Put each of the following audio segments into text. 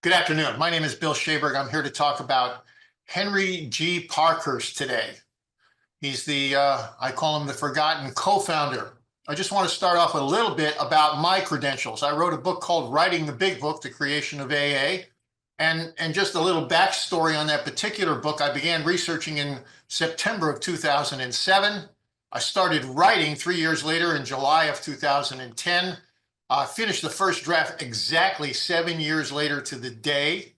Good afternoon. My name is Bill Schaberg. I'm here to talk about Henry G. Parkhurst today. He's I call him the forgotten co-founder. I just want to start off with a little bit about my credentials. I wrote a book called Writing the Big Book, The Creation of AA. And just a little backstory on that particular book. I began researching in September of 2007. I started writing 3 years later in July of 2010. Finished the first draft exactly 7 years later to the day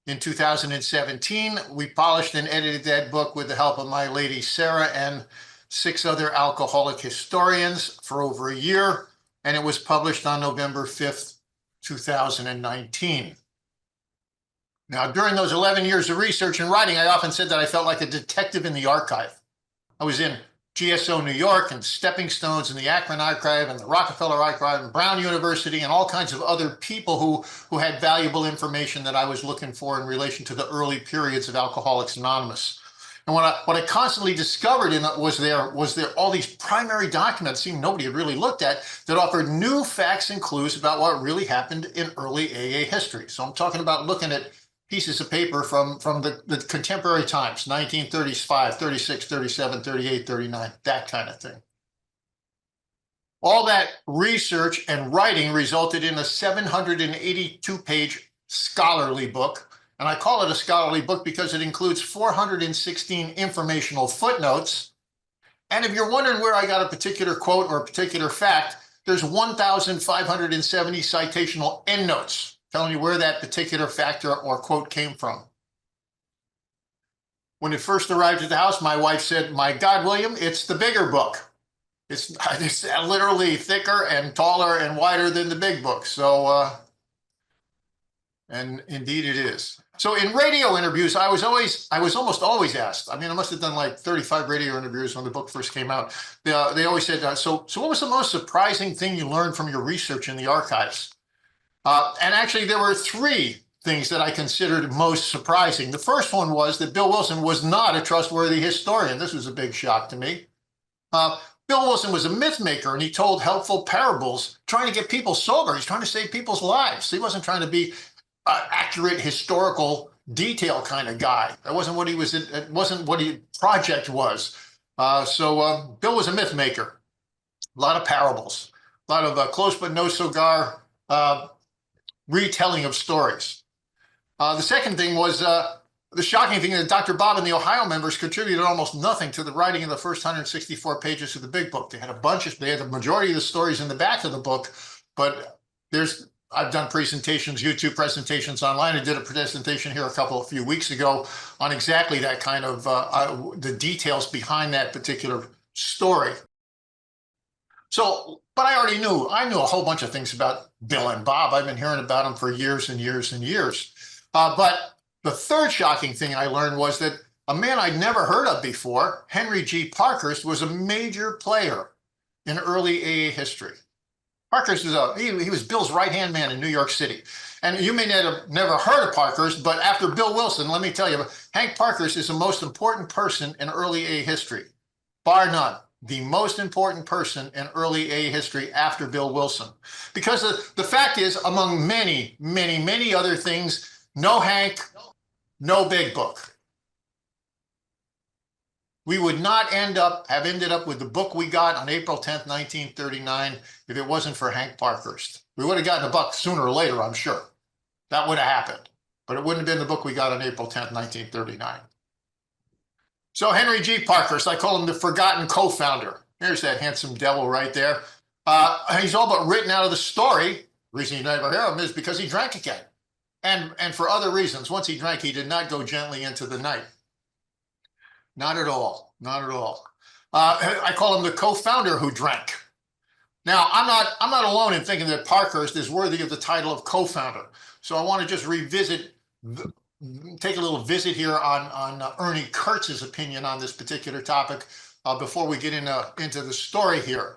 in 2017. We polished and edited that book with the help of my lady Sarah and 6 other alcoholic historians for over a year, and it was published on November 5th, 2019. Now, during those 11 years of research and writing, I often said that I felt like a detective in the archive. I was in GSO New York and Stepping Stones and the Akron Archive and the Rockefeller Archive and Brown University and all kinds of other people who had valuable information that I was looking for in relation to the early periods of Alcoholics Anonymous. And what I constantly discovered was there all these primary documents nobody had really looked at that offered new facts and clues about what really happened in early AA history. So I'm talking about looking at pieces of paper from the contemporary times, 1935, 36, 37, 38, 39, that kind of thing. All that research and writing resulted in a 782-page scholarly book. And I call it a scholarly book because it includes 416 informational footnotes. And if you're wondering where I got a particular quote or a particular fact, there's 1,570 citational endnotes telling you where that particular factor or quote came from. When it first arrived at the house, my wife said, "My God, William, it's the bigger book. It's literally thicker and taller and wider than the big book." So, and indeed it is. So in radio interviews, I was almost always asked, I must have done like 35 radio interviews when the book first came out. They always said, so what was the most surprising thing you learned from your research in the archives? And actually, there were 3 things that I considered most surprising. The first one was that Bill Wilson was not a trustworthy historian. This was a big shock to me. Bill Wilson was a myth maker, and he told helpful parables, trying to get people sober. He's trying to save people's lives. He wasn't trying to be an accurate historical detail kind of guy. That wasn't what he was. It wasn't what his project was. So Bill was a myth maker. A lot of parables, a lot of close but no cigar retelling of stories. The second thing was the shocking thing that Dr. Bob and the Ohio members contributed almost nothing to the writing of the first 164 pages of the big book. They had the majority of the stories in the back of the book, but I've done presentations, YouTube presentations online. I did a presentation here a few weeks ago on exactly that kind of the details behind that particular story. So, but I knew a whole bunch of things about Bill and Bob. I've been hearing about them for years and years and years. But the third shocking thing I learned was that a man I'd never heard of before, Henry G. Parkhurst, was a major player in early AA history. Parkhurst he was Bill's right-hand man in New York City. And you may have never heard of Parkhurst, but after Bill Wilson, let me tell you, Hank Parkhurst is the most important person in early AA history, bar none. The most important person in early AA history after Bill Wilson. Because the fact is, among many, many, many other things, no Hank, no big book. We would not have ended up with the book we got on April 10th, 1939, if it wasn't for Hank Parkhurst. We would have gotten a book sooner or later, I'm sure. That would have happened. But it wouldn't have been the book we got on April 10th, 1939. So Henry G. Parkhurst, I call him the forgotten co-founder. There's that handsome devil right there. He's all but written out of the story. The reason you never hear of him is because he drank again. And for other reasons. Once he drank, he did not go gently into the night. Not at all. Not at all. I call him the co-founder who drank. Now, I'm not alone in thinking that Parkhurst is worthy of the title of co-founder. So I want to just take a little visit here on Ernie Kurtz's opinion on this particular topic before we get into the story here.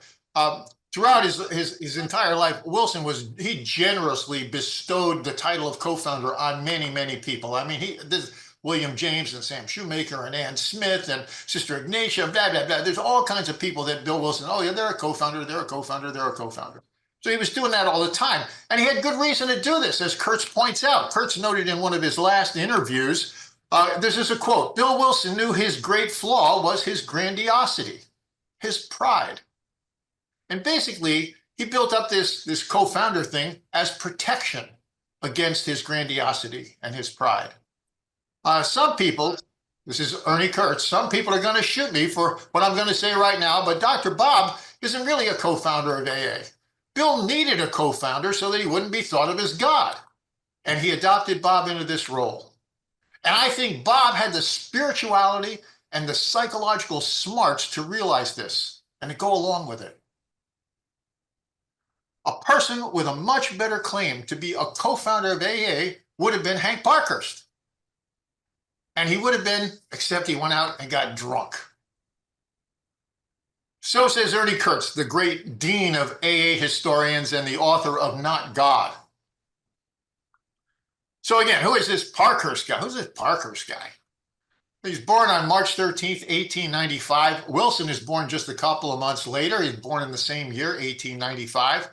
Throughout his entire life, Wilson he generously bestowed the title of co-founder on many, many people. William James and Sam Shoemaker and Ann Smith and Sister Ignatia, blah, blah, blah. There's all kinds of people that Bill Wilson, oh yeah, they're a co-founder, they're a co-founder, they're a co-founder. So he was doing that all the time. And he had good reason to do this, as Kurtz points out. Kurtz noted in one of his last interviews, this is a quote, Bill Wilson knew his great flaw was his grandiosity, his pride. And basically, he built up this co-founder thing as protection against his grandiosity and his pride. Some people, this is Ernie Kurtz, some people are going to shoot me for what I'm going to say right now, but Dr. Bob isn't really a co-founder of AA. Bill needed a co-founder so that he wouldn't be thought of as God. And he adopted Bob into this role. And I think Bob had the spirituality and the psychological smarts to realize this and to go along with it. A person with a much better claim to be a co-founder of AA would have been Hank Parkhurst. And he would have been, except he went out and got drunk. So says Ernie Kurtz, the great dean of AA historians and the author of Not God. So again, who is this Parkhurst guy? Who's this Parkhurst guy? He's born on March 13th, 1895. Wilson is born just a couple of months later. He's born in the same year, 1895.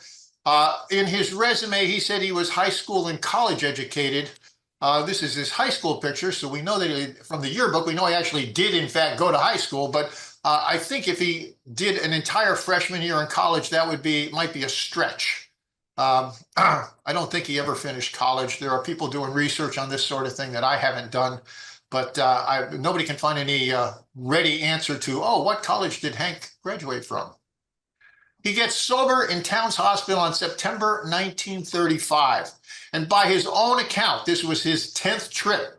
In his resume, he said he was high school and college educated. This is his high school picture, so we know that from the yearbook, we know he actually did, in fact, go to high school. But I think if he did an entire freshman year in college, that might be a stretch. I don't think he ever finished college. There are people doing research on this sort of thing that I haven't done, but nobody can find any ready answer to, oh, what college did Hank graduate from? He gets sober in Towns Hospital on September 1935. And by his own account, this was his 10th trip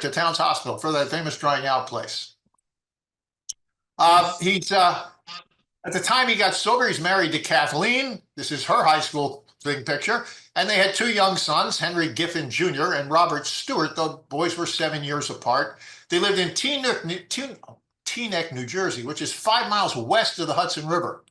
to Towns Hospital for that famous drying out place. At the time he got sober, he's married to Kathleen. This is her high school thing picture. And they had two young sons, Henry Giffen Jr. and Robert Stewart. The boys were 7 years apart. They lived in Teaneck, New Jersey, which is 5 miles west of the Hudson River.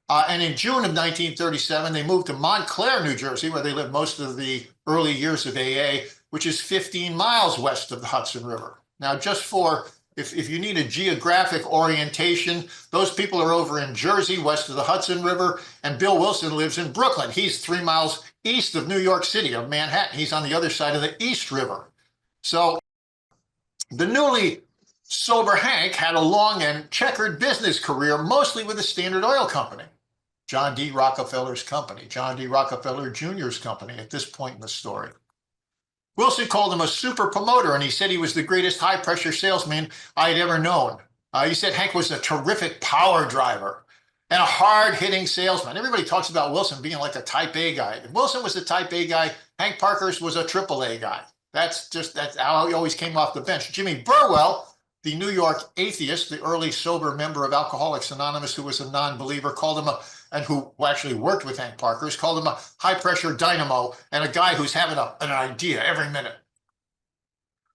And in June of 1937, they moved to Montclair, New Jersey, where they lived most of the early years of AA, which is 15 miles west of the Hudson River. Now, just for, if you need a geographic orientation, those people are over in Jersey, west of the Hudson River, and Bill Wilson lives in Brooklyn. He's 3 miles east of New York City, of Manhattan. He's on the other side of the East River. So the newly sober Hank had a long and checkered business career, mostly with the Standard Oil Company. John D. Rockefeller's company, John D. Rockefeller Jr.'s company at this point in the story. Wilson called him a super promoter, and he said he was the greatest high-pressure salesman I had ever known. He said Hank was a terrific power driver and a hard-hitting salesman. Everybody talks about Wilson being like a type A guy. If Wilson was a type A guy, Hank Parkhurst was a triple A guy. That's how he always came off the bench. Jimmy Burwell, the New York atheist, the early sober member of Alcoholics Anonymous who was a non-believer, called him and who actually worked with Hank Parkhurst, called him a high-pressure dynamo and a guy who's having an idea every minute.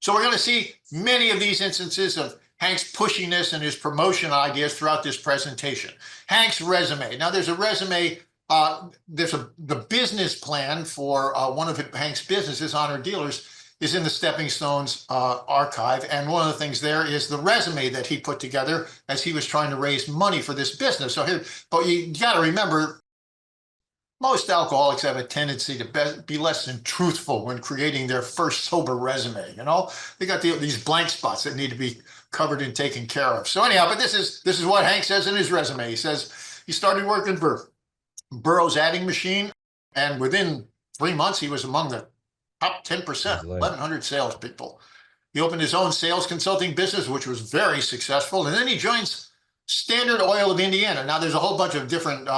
So we're going to see many of these instances of Hank's pushiness and his promotion ideas throughout this presentation. Hank's resume. Now, there's a resume. The business plan for one of Hank's businesses, Honor Dealers, is in the Stepping Stones archive. And one of the things there is the resume that he put together as he was trying to raise money for this business. So here, but you got to remember, most alcoholics have a tendency to be less than truthful when creating their first sober resume. You know, they got these blank spots that need to be covered and taken care of. So anyhow, but this is what Hank says in his resume. He says he started working for Burroughs Adding Machine, and within 3 months, he was among the top 10%, 1,100 salespeople. He opened his own sales consulting business, which was very successful. And then he joins Standard Oil of Indiana. Now, there's a whole bunch of different,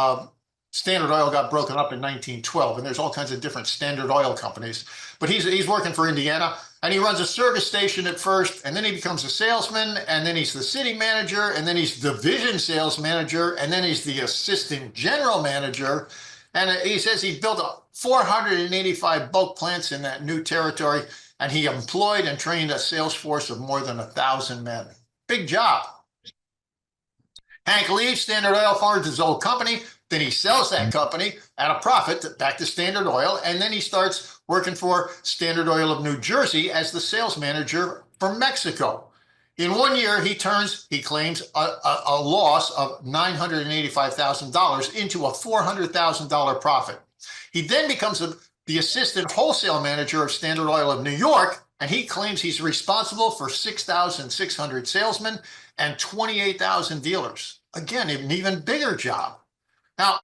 Standard Oil got broken up in 1912, and there's all kinds of different Standard Oil companies. But he's working for Indiana, and he runs a service station at first, and then he becomes a salesman, and then he's the city manager, and then he's division sales manager, and then he's the assistant general manager. And he says he built 485 bulk plants in that new territory, and he employed and trained a sales force of more than 1,000 men. Big job. Hank leaves Standard Oil, forms his old company, then he sells that company at a profit back to Standard Oil, and then he starts working for Standard Oil of New Jersey as the sales manager for Mexico. In 1 year, he claims a loss of $985,000 into a $400,000 profit. He then becomes the assistant wholesale manager of Standard Oil of New York, and he claims he's responsible for 6,600 salesmen and 28,000 dealers. Again, an even bigger job. Now,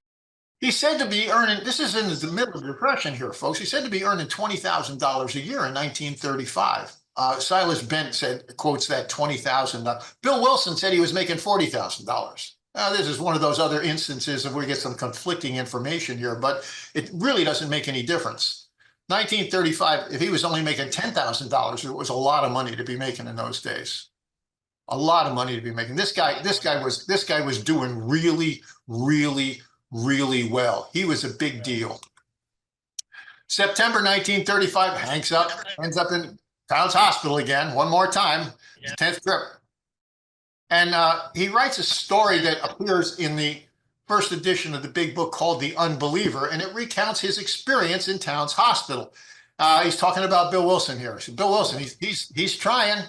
he's said to be earning, this is in the middle of the Depression here, folks. He's said to be earning $20,000 a year in 1935. Silas Bent quotes that 20,000. Bill Wilson said he was making $40,000. Now, this is one of those other instances of where we get some conflicting information here, but it really doesn't make any difference. 1935, if he was only making $10,000, it was a lot of money to be making in those days. A lot of money to be making. This guy was doing really, really, really well. He was a big deal. September 1935, ends up in Towns Hospital again, one more time, his 10th trip. And he writes a story that appears in the first edition of the big book called The Unbeliever, and it recounts his experience in Towns Hospital. He's talking about Bill Wilson here. So Bill Wilson, he's trying,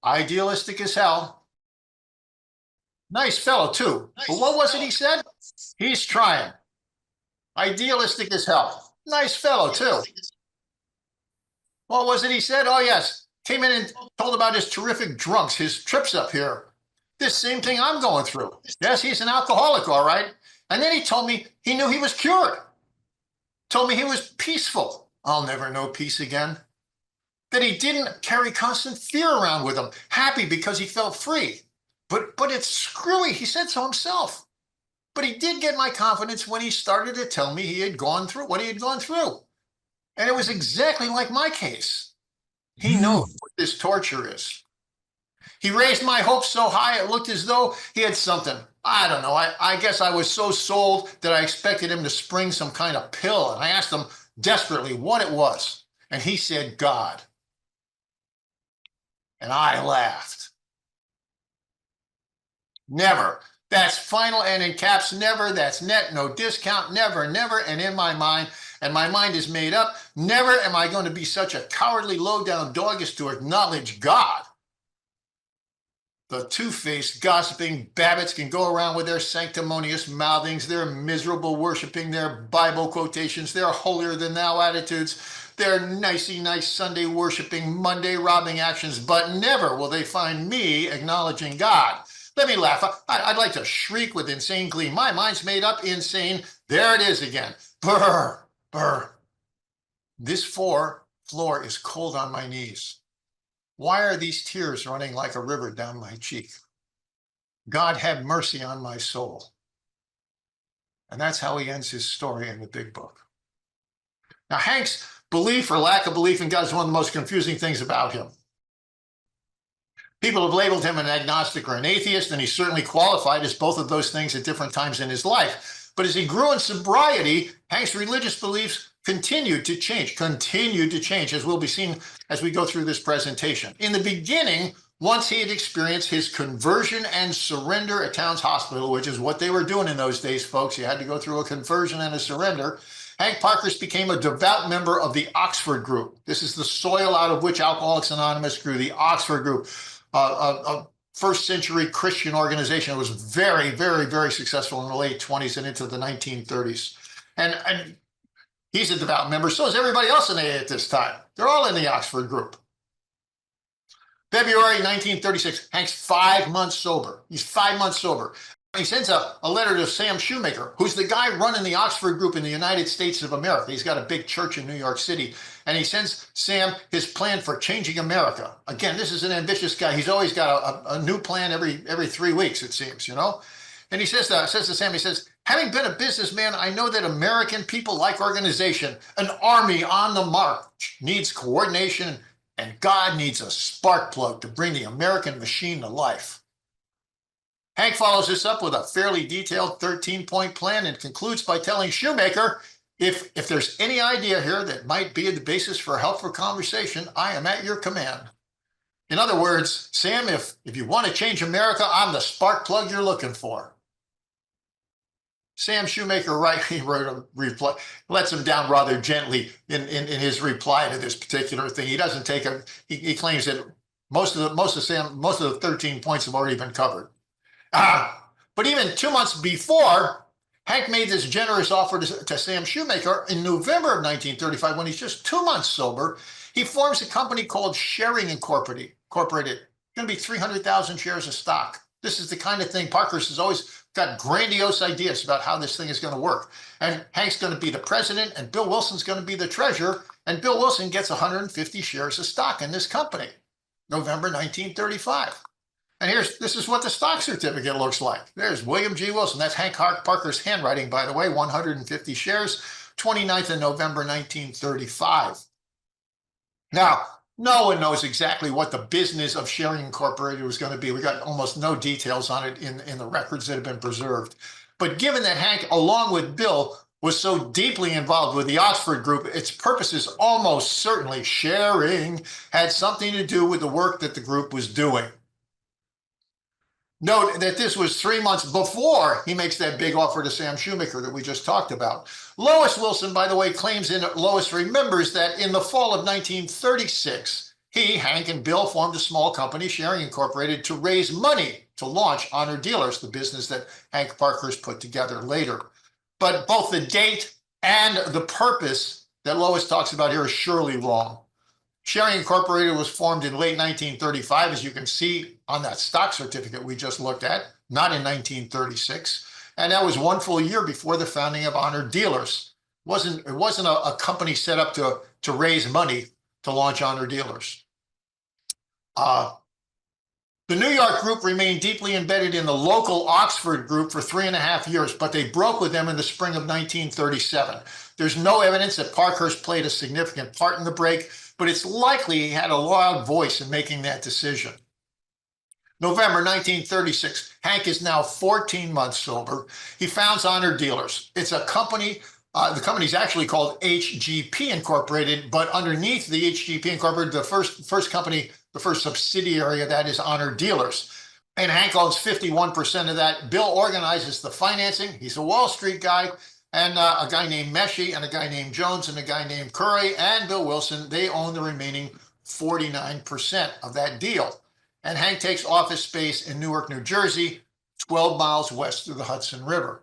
idealistic as hell. Nice fellow too. But what was it he said? He's trying, idealistic as hell. Nice fellow too. What was it he said? Oh, yes. Came in and told about his terrific drunks, his trips up here. This same thing I'm going through. Yes, he's an alcoholic, all right. And then he told me he knew he was cured. Told me he was peaceful. I'll never know peace again. That he didn't carry constant fear around with him. Happy because he felt free. But it's screwy. He said so himself. But he did get my confidence when he started to tell me he had gone through what he had gone through. And it was exactly like my case. He knows what this torture is. He raised my hopes so high it looked as though he had something. I don't know. I guess I was so sold that I expected him to spring some kind of pill. And I asked him desperately what it was. And he said, God. And I laughed. Never. That's final and in caps, never. That's net, no discount, never, never. And in my mind, and my mind is made up, never am I going to be such a cowardly, low-down dog as to acknowledge God. The two-faced, gossiping Babbitts can go around with their sanctimonious mouthings, their miserable worshiping, their Bible quotations, their holier-than-thou attitudes, their nicey nice Sunday worshiping, Monday robbing actions, but never will they find me acknowledging God. Let me laugh. I'd like to shriek with insane glee. My mind's made up, insane. There it is again. Brr, brr. This floor is cold on my knees. Why are these tears running like a river down my cheek? God have mercy on my soul. And that's how he ends his story in the big book. Now, Hank's belief or lack of belief in God is one of the most confusing things about him. People have labeled him an agnostic or an atheist, and he's certainly qualified as both of those things at different times in his life. But as he grew in sobriety, Hank's religious beliefs continued to change, as will be seen as we go through this presentation. In the beginning, once he had experienced his conversion and surrender at Towns Hospital, which is what they were doing in those days, folks, you had to go through a conversion and a surrender, Hank Parkhurst became a devout member of the Oxford Group. This is the soil out of which Alcoholics Anonymous grew, the Oxford Group. A first century Christian organization. It was very, very, very successful in the late 20s and into the 1930s. And he's a devout member. So is everybody else in AA at this time. They're all in the Oxford Group. February 1936, Hank's 5 months sober. He's 5 months sober. He sends a letter to Sam Shoemaker, who's the guy running the Oxford Group in the United States of America. He's got a big church in New York City. And he sends Sam his plan for changing America. Again, this is an ambitious guy. He's always got a new plan every 3 weeks, it seems, you know. And he says to Sam, he says, having been a businessman, I know that American people like organization. An army on the march needs coordination, and God needs a spark plug to bring the American machine to life. Hank follows this up with a fairly detailed 13-point plan and concludes by telling Shoemaker, if there's any idea here that might be the basis for a helpful conversation, I am at your command. In other words, Sam, if you want to change America, I'm the spark plug you're looking for. Sam Shoemaker lets him down rather gently in his reply to this particular thing. He doesn't take he claims that Most of the 13 points have already been covered. But even 2 months before, Hank made this generous offer to Sam Shoemaker in November of 1935, when he's just 2 months sober. He forms a company called Schaberg Incorporated. It's going to be 300,000 shares of stock. This is the kind of thing Parkhurst has always got grandiose ideas about how this thing is going to work. And Hank's going to be the president, and Bill Wilson's going to be the treasurer. And Bill Wilson gets 150 shares of stock in this company, November 1935. And this is what the stock certificate looks like. There's William G. Wilson. That's Hank Parkhurst's handwriting, by the way, 150 shares, 29th of November, 1935. Now, no one knows exactly what the business of Schaberg Incorporated was going to be. We got almost no details on it in the records that have been preserved. But given that Hank, along with Bill, was so deeply involved with the Oxford Group, its purposes almost certainly sharing had something to do with the work that the group was doing. Note that this was 3 months before he makes that big offer to Sam Shoemaker that we just talked about. Lois Wilson, by the way, claims in Lois Remembers that in the fall of 1936, he, Hank, and Bill formed a small company, Schaberg Incorporated, to raise money to launch Honor Dealers, the business that Hank Parkhurst put together later. But both the date and the purpose that Lois talks about here is surely wrong. Schaberg Incorporated was formed in late 1935, as you can see on that stock certificate we just looked at, not in 1936. And that was 1 full year before the founding of Honor Dealers. It wasn't a company set up to raise money to launch Honor Dealers. The New York group remained deeply embedded in the local Oxford group for 3.5 years, but they broke with them in the spring of 1937. There's no evidence that Parkhurst played a significant part in the break, but it's likely he had a loud voice in making that decision. November 1936, Hank is now 14 months sober. He founds Honor Dealers. It's a company, the company's actually called HGP Incorporated, but underneath the HGP Incorporated, the first company, the first subsidiary of that is Honor Dealers. And Hank owns 51% of that. Bill organizes the financing. He's a Wall Street guy. And a guy named Meshi and a guy named Jones and a guy named Curry and Bill Wilson, they own the remaining 49% of that deal. And Hank takes office space in Newark, New Jersey, 12 miles west of the Hudson River.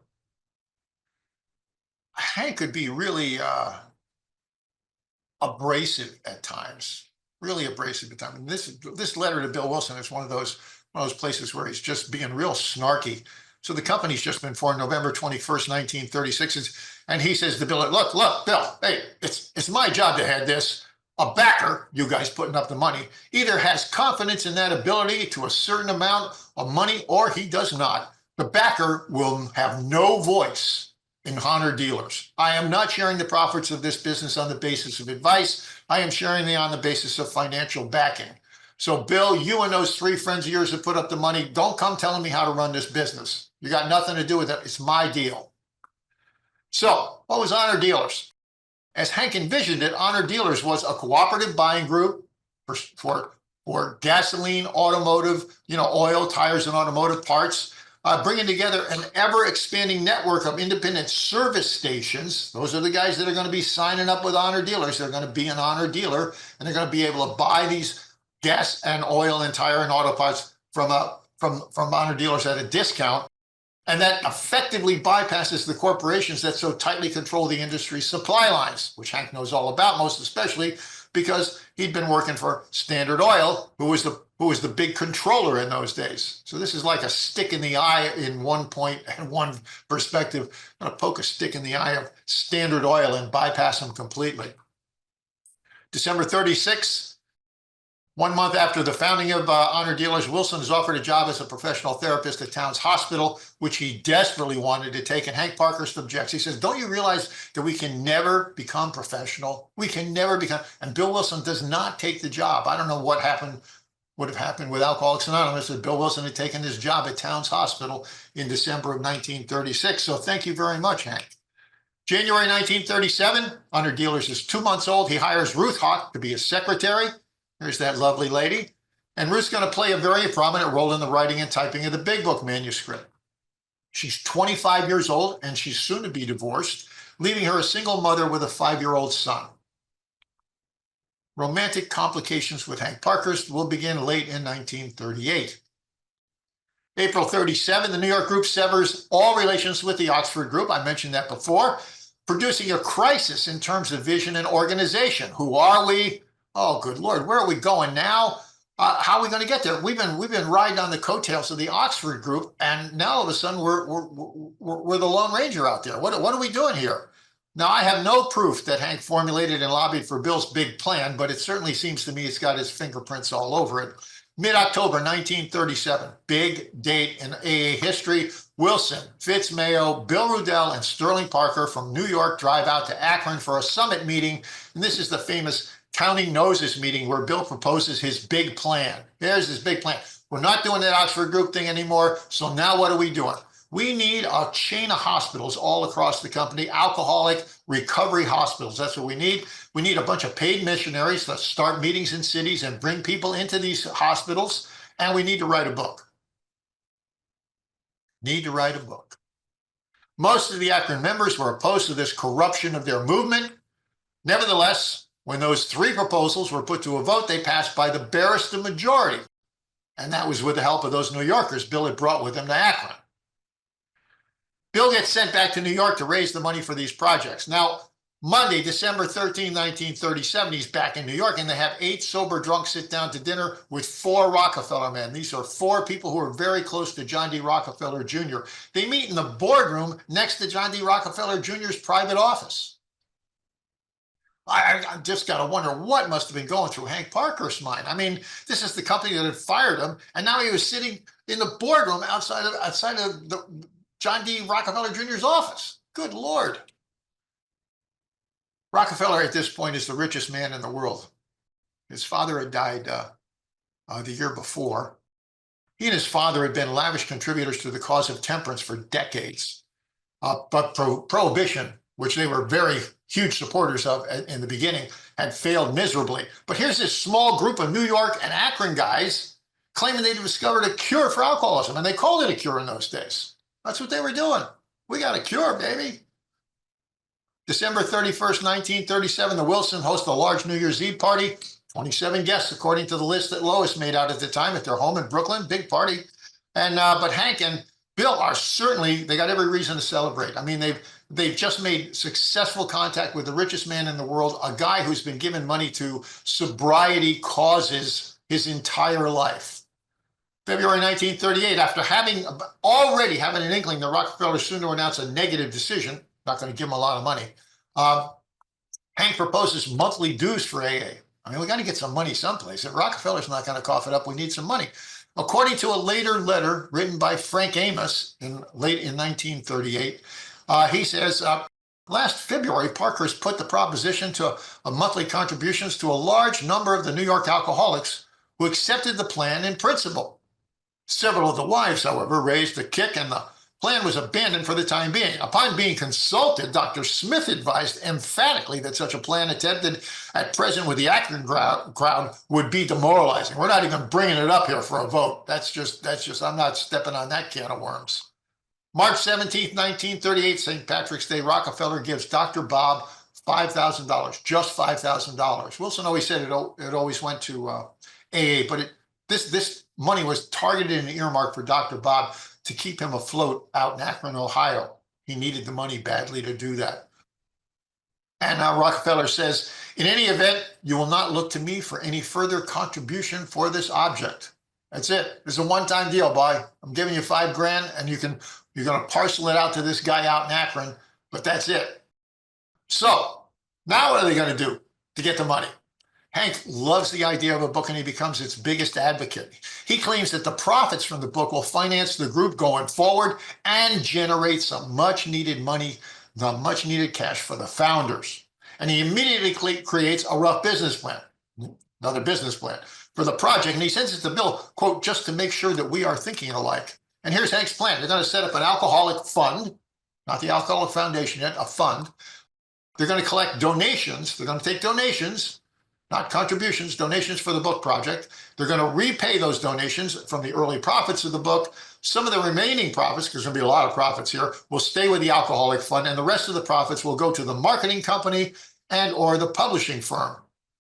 Hank could be really abrasive at times, really abrasive at times. And this letter to Bill Wilson is one of those places where he's just being real snarky. So the company's just been formed November 21st, 1936. And he says to Bill, look, Bill, hey, it's my job to head this. A backer, you guys putting up the money, either has confidence in that ability to a certain amount of money or he does not. The backer will have no voice in Honor Dealers. I am not sharing the profits of this business on the basis of advice. I am sharing them on the basis of financial backing. So Bill, you and those 3 friends of yours that put up the money, don't come telling me how to run this business. You got nothing to do with it. It's my deal. So what was Honor Dealers? As Hank envisioned it, Honor Dealers was a cooperative buying group for gasoline, automotive, oil, tires, and automotive parts, bringing together an ever-expanding network of independent service stations. Those are the guys that are going to be signing up with Honor Dealers. They're going to be an Honor Dealer, and they're going to be able to buy these gas and oil and tire and auto parts from Honor Dealers at a discount. And that effectively bypasses the corporations that so tightly control the industry's supply lines, which Hank knows all about, most especially because he'd been working for Standard Oil, who was the big controller in those days. So this is like a stick in the eye in one point and one perspective. I'm going to poke a stick in the eye of Standard Oil and bypass them completely. December 36, 1 month after the founding of Honor Dealers, Wilson is offered a job as a professional therapist at Towns Hospital, which he desperately wanted to take. And Hank Parkhurst objects. He says, don't you realize that we can never become professional? We can never become. And Bill Wilson does not take the job. I don't know what would have happened with Alcoholics Anonymous if Bill Wilson had taken his job at Towns Hospital in December of 1936. So thank you very much, Hank. January 1937, Honor Dealers is 2 months old. He hires Ruth Hawk to be his secretary. There's that lovely lady. And Ruth's going to play a very prominent role in the writing and typing of the Big Book manuscript. She's 25 years old and she's soon to be divorced, leaving her a single mother with a 5-year-old son. romantic complications with Hank Parkhurst will begin late in 1938. April 37, the New York group severs all relations with the Oxford group. I mentioned that before, producing a crisis in terms of vision and organization. Who are we? Oh, good Lord, where are we going now? How are we going to get there? We've been riding on the coattails of the Oxford group, and now all of a sudden we're the Lone Ranger out there. What are we doing here? Now, I have no proof that Hank formulated and lobbied for Bill's big plan, but it certainly seems to me it's got his fingerprints all over it. Mid-October 1937, big date in AA history. Wilson, Fitz Mayo, Bill Rudell, and Sterling Parker from New York drive out to Akron for a summit meeting, and this is the famous Counting Noses meeting where Bill proposes his big plan. Here's his big plan. We're not doing that Oxford group thing anymore, so now what are we doing? We need a chain of hospitals all across the company, alcoholic recovery hospitals. That's what we need. We need a bunch of paid missionaries to start meetings in cities and bring people into these hospitals, and we need to write a book. Need to write a book. Most of the Akron members were opposed to this corruption of their movement. Nevertheless, when those three proposals were put to a vote, they passed by the barest of majority. And that was with the help of those New Yorkers Bill had brought with him to Akron. Bill gets sent back to New York to raise the money for these projects. Now, Monday, December 13, 1937, he's back in New York, and they have 8 sober drunks sit down to dinner with 4 Rockefeller men. These are 4 people who are very close to John D. Rockefeller Jr. They meet in the boardroom next to John D. Rockefeller Jr.'s private office. I just got to wonder what must have been going through Hank Parkhurst's mind. I mean, this is the company that had fired him, and now he was sitting in the boardroom outside of the John D. Rockefeller Jr.'s office. Good Lord. Rockefeller at this point is the richest man in the world. His father had died the year before. He and his father had been lavish contributors to the cause of temperance for decades. But prohibition, which they were very huge supporters of in the beginning, had failed miserably. But here's this small group of New York and Akron guys claiming they'd discovered a cure for alcoholism, and they called it a cure in those days. That's what they were doing. We got a cure, baby. December 31st, 1937, the Wilson host a large New Year's Eve party. 27 guests, according to the list that Lois made out at the time at their home in Brooklyn. Big party. And but Hank and Bill are certainly, they got every reason to celebrate. I mean, they've just made successful contact with the richest man in the world, a guy who's been given money to sobriety causes his entire life. February 1938, after already having an inkling that Rockefeller soon to announce a negative decision, not going to give him a lot of money, Hank proposes monthly dues for AA. I mean, we got to get some money someplace. If Rockefeller's not going to cough it up, we need some money. According to a later letter written by Frank Amos late in 1938, he says, last February, Parkhurst put the proposition to monthly contributions to a large number of the New York alcoholics who accepted the plan in principle. Several of the wives, however, raised a kick, and the plan was abandoned for the time being. Upon being consulted, Dr. Smith advised emphatically that such a plan attempted at present with the Akron crowd would be demoralizing. We're not even bringing it up here for a vote. That's just, I'm not stepping on that can of worms. March 17th, 1938, St. Patrick's Day, Rockefeller gives Dr. Bob $5,000, just $5,000. Wilson always said it always went to AA, but this money was targeted and earmarked for Dr. Bob to keep him afloat out in Akron, Ohio. He needed the money badly to do that. And now Rockefeller says, in any event, you will not look to me for any further contribution for this object. That's it. It's a one-time deal, boy. I'm giving you $5 grand, and you're going to parcel it out to this guy out in Akron, but that's it. So now what are they going to do to get the money? Hank loves the idea of a book, and he becomes its biggest advocate. He claims that the profits from the book will finance the group going forward and generate some much-needed money, the much-needed cash for the founders. And he immediately creates a rough business plan, another business plan for the project, and he sends it to Bill, quote, just to make sure that we are thinking alike. And here's Hank's plan. They're going to set up an alcoholic fund, not the Alcoholic Foundation yet, a fund. They're going to collect donations. They're going to take donations, not contributions, donations for the book project. They're going to repay those donations from the early profits of the book. Some of the remaining profits, because there's going to be a lot of profits here, will stay with the Alcoholic Fund, and the rest of the profits will go to the marketing company and or the publishing firm.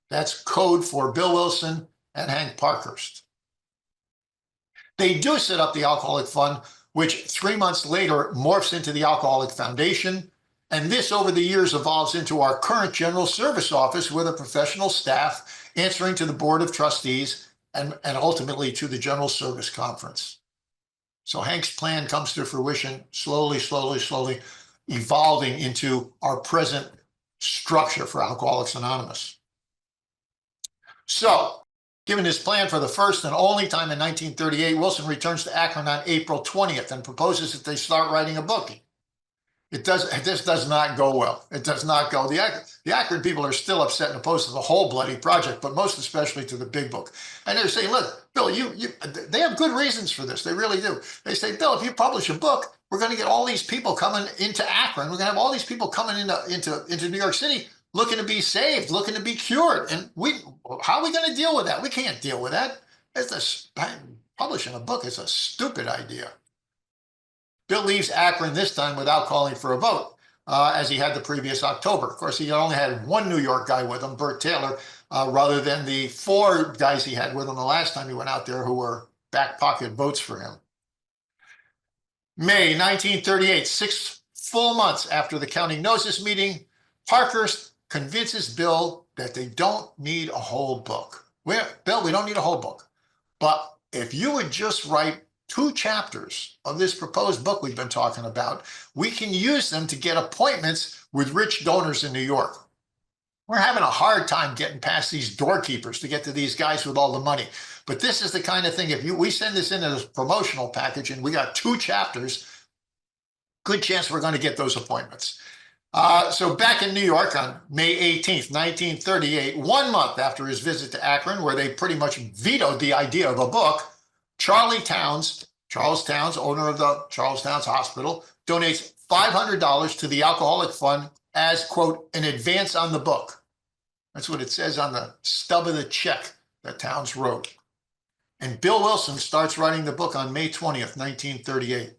That's code for Bill Wilson and Hank Parkhurst. They do set up the Alcoholic Fund, which 3 months later morphs into the Alcoholic Foundation. And this over the years evolves into our current General Service Office with a professional staff answering to the Board of Trustees and ultimately to the General Service Conference. So Hank's plan comes to fruition slowly, evolving into our present structure for Alcoholics Anonymous. So, given his plan for the first and only time in 1938, Wilson returns to Akron on April 20th and proposes that they start writing a book. This does not go well. It does not go. The Akron people are still upset and opposed to the whole bloody project, but most especially to the big book. And they're saying, look, Bill, they have good reasons for this. They really do. They say, Bill, if you publish a book, we're going to get all these people coming into Akron. We're going to have all these people coming into New York City looking to be saved, looking to be cured. And how are we going to deal with that? We can't deal with that. Publishing a book is a stupid idea. Bill leaves Akron this time without calling for a vote, as he had the previous October. Of course, he only had one New York guy with him, Bert Taylor, rather than the 4 guys he had with him the last time he went out there who were back pocket votes for him. May 1938, 6 full months after the county knows this meeting, Parkhurst convinces Bill that they don't need a whole book. Bill, we don't need a whole book. But if you would just write 2 chapters of this proposed book we've been talking about, we can use them to get appointments with rich donors in New York. We're having a hard time getting past these doorkeepers to get to these guys with all the money. But this is the kind of thing, if we send this in as a promotional package and we got 2 chapters, good chance we're going to get those appointments. So back in New York on May 18th, 1938, 1 month after his visit to Akron, where they pretty much vetoed the idea of a book, Charles Towns, owner of the Charles Towns Hospital, donates $500 to the Alcoholic Fund as, quote, an advance on the book. That's what it says on the stub of the check that Towns wrote. And Bill Wilson starts writing the book on May 20th, 1938.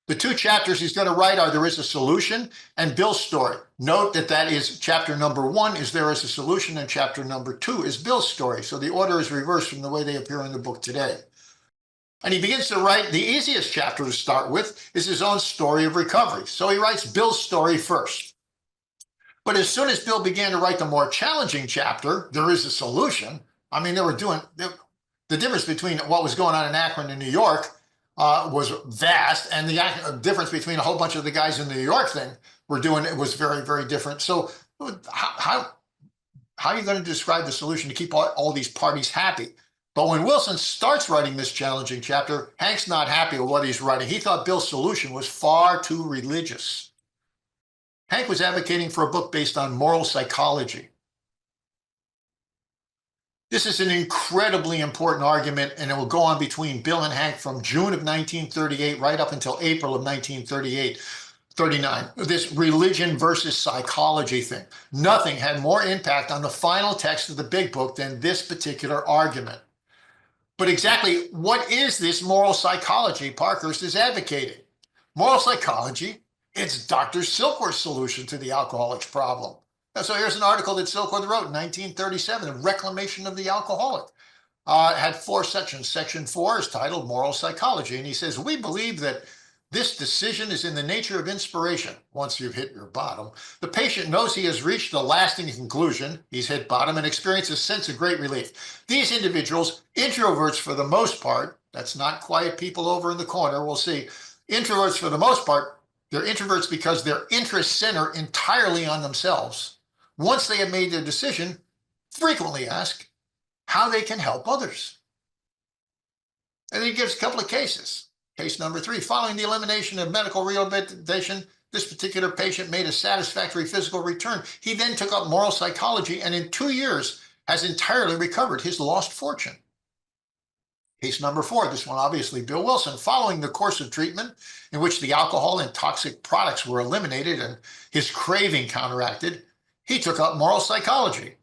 The 2 chapters he's going to write are There Is a Solution and Bill's Story. Note that is chapter number 1 is There Is a Solution and chapter number 2 is Bill's Story. So the order is reversed from the way they appear in the book today. And he begins to write, the easiest chapter to start with is his own story of recovery. So he writes Bill's story first. But as soon as Bill began to write the more challenging chapter, There Is a Solution, I mean, the difference between what was going on in Akron and New York was vast, and the difference between a whole bunch of the guys in the New York thing were doing it was very, very different. So how are you going to describe the solution to keep all these parties happy? But when Wilson starts writing this challenging chapter, Hank's not happy with what he's writing. He thought Bill's solution was far too religious. Hank was advocating for a book based on moral psychology. This is an incredibly important argument, and it will go on between Bill and Hank from June of 1938 right up until April of 1939. This religion versus psychology thing. Nothing had more impact on the final text of the big book than this particular argument. But exactly what is this moral psychology Parkhurst is advocating? Moral psychology, it's Dr. Silkworth's solution to the alcoholic's problem. So here's an article that Silkworth wrote in 1937, The Reclamation of the Alcoholic. It had 4 sections. Section 4 is titled Moral Psychology. And he says, we believe that this decision is in the nature of inspiration. Once you've hit your bottom, the patient knows he has reached a lasting conclusion. He's hit bottom and experiences a sense of great relief. These individuals, introverts for the most part, that's not quiet people over in the corner, we'll see. Introverts for the most part, they're introverts because their interests center entirely on themselves. Once they have made their decision, frequently ask how they can help others. And he gives a couple of cases. Case number 3, following the elimination of medical rehabilitation, this particular patient made a satisfactory physical return. He then took up moral psychology and in 2 years has entirely recovered his lost fortune. Case number 4, this one obviously Bill Wilson, following the course of treatment in which the alcohol and toxic products were eliminated and his craving counteracted, he took up moral psychology.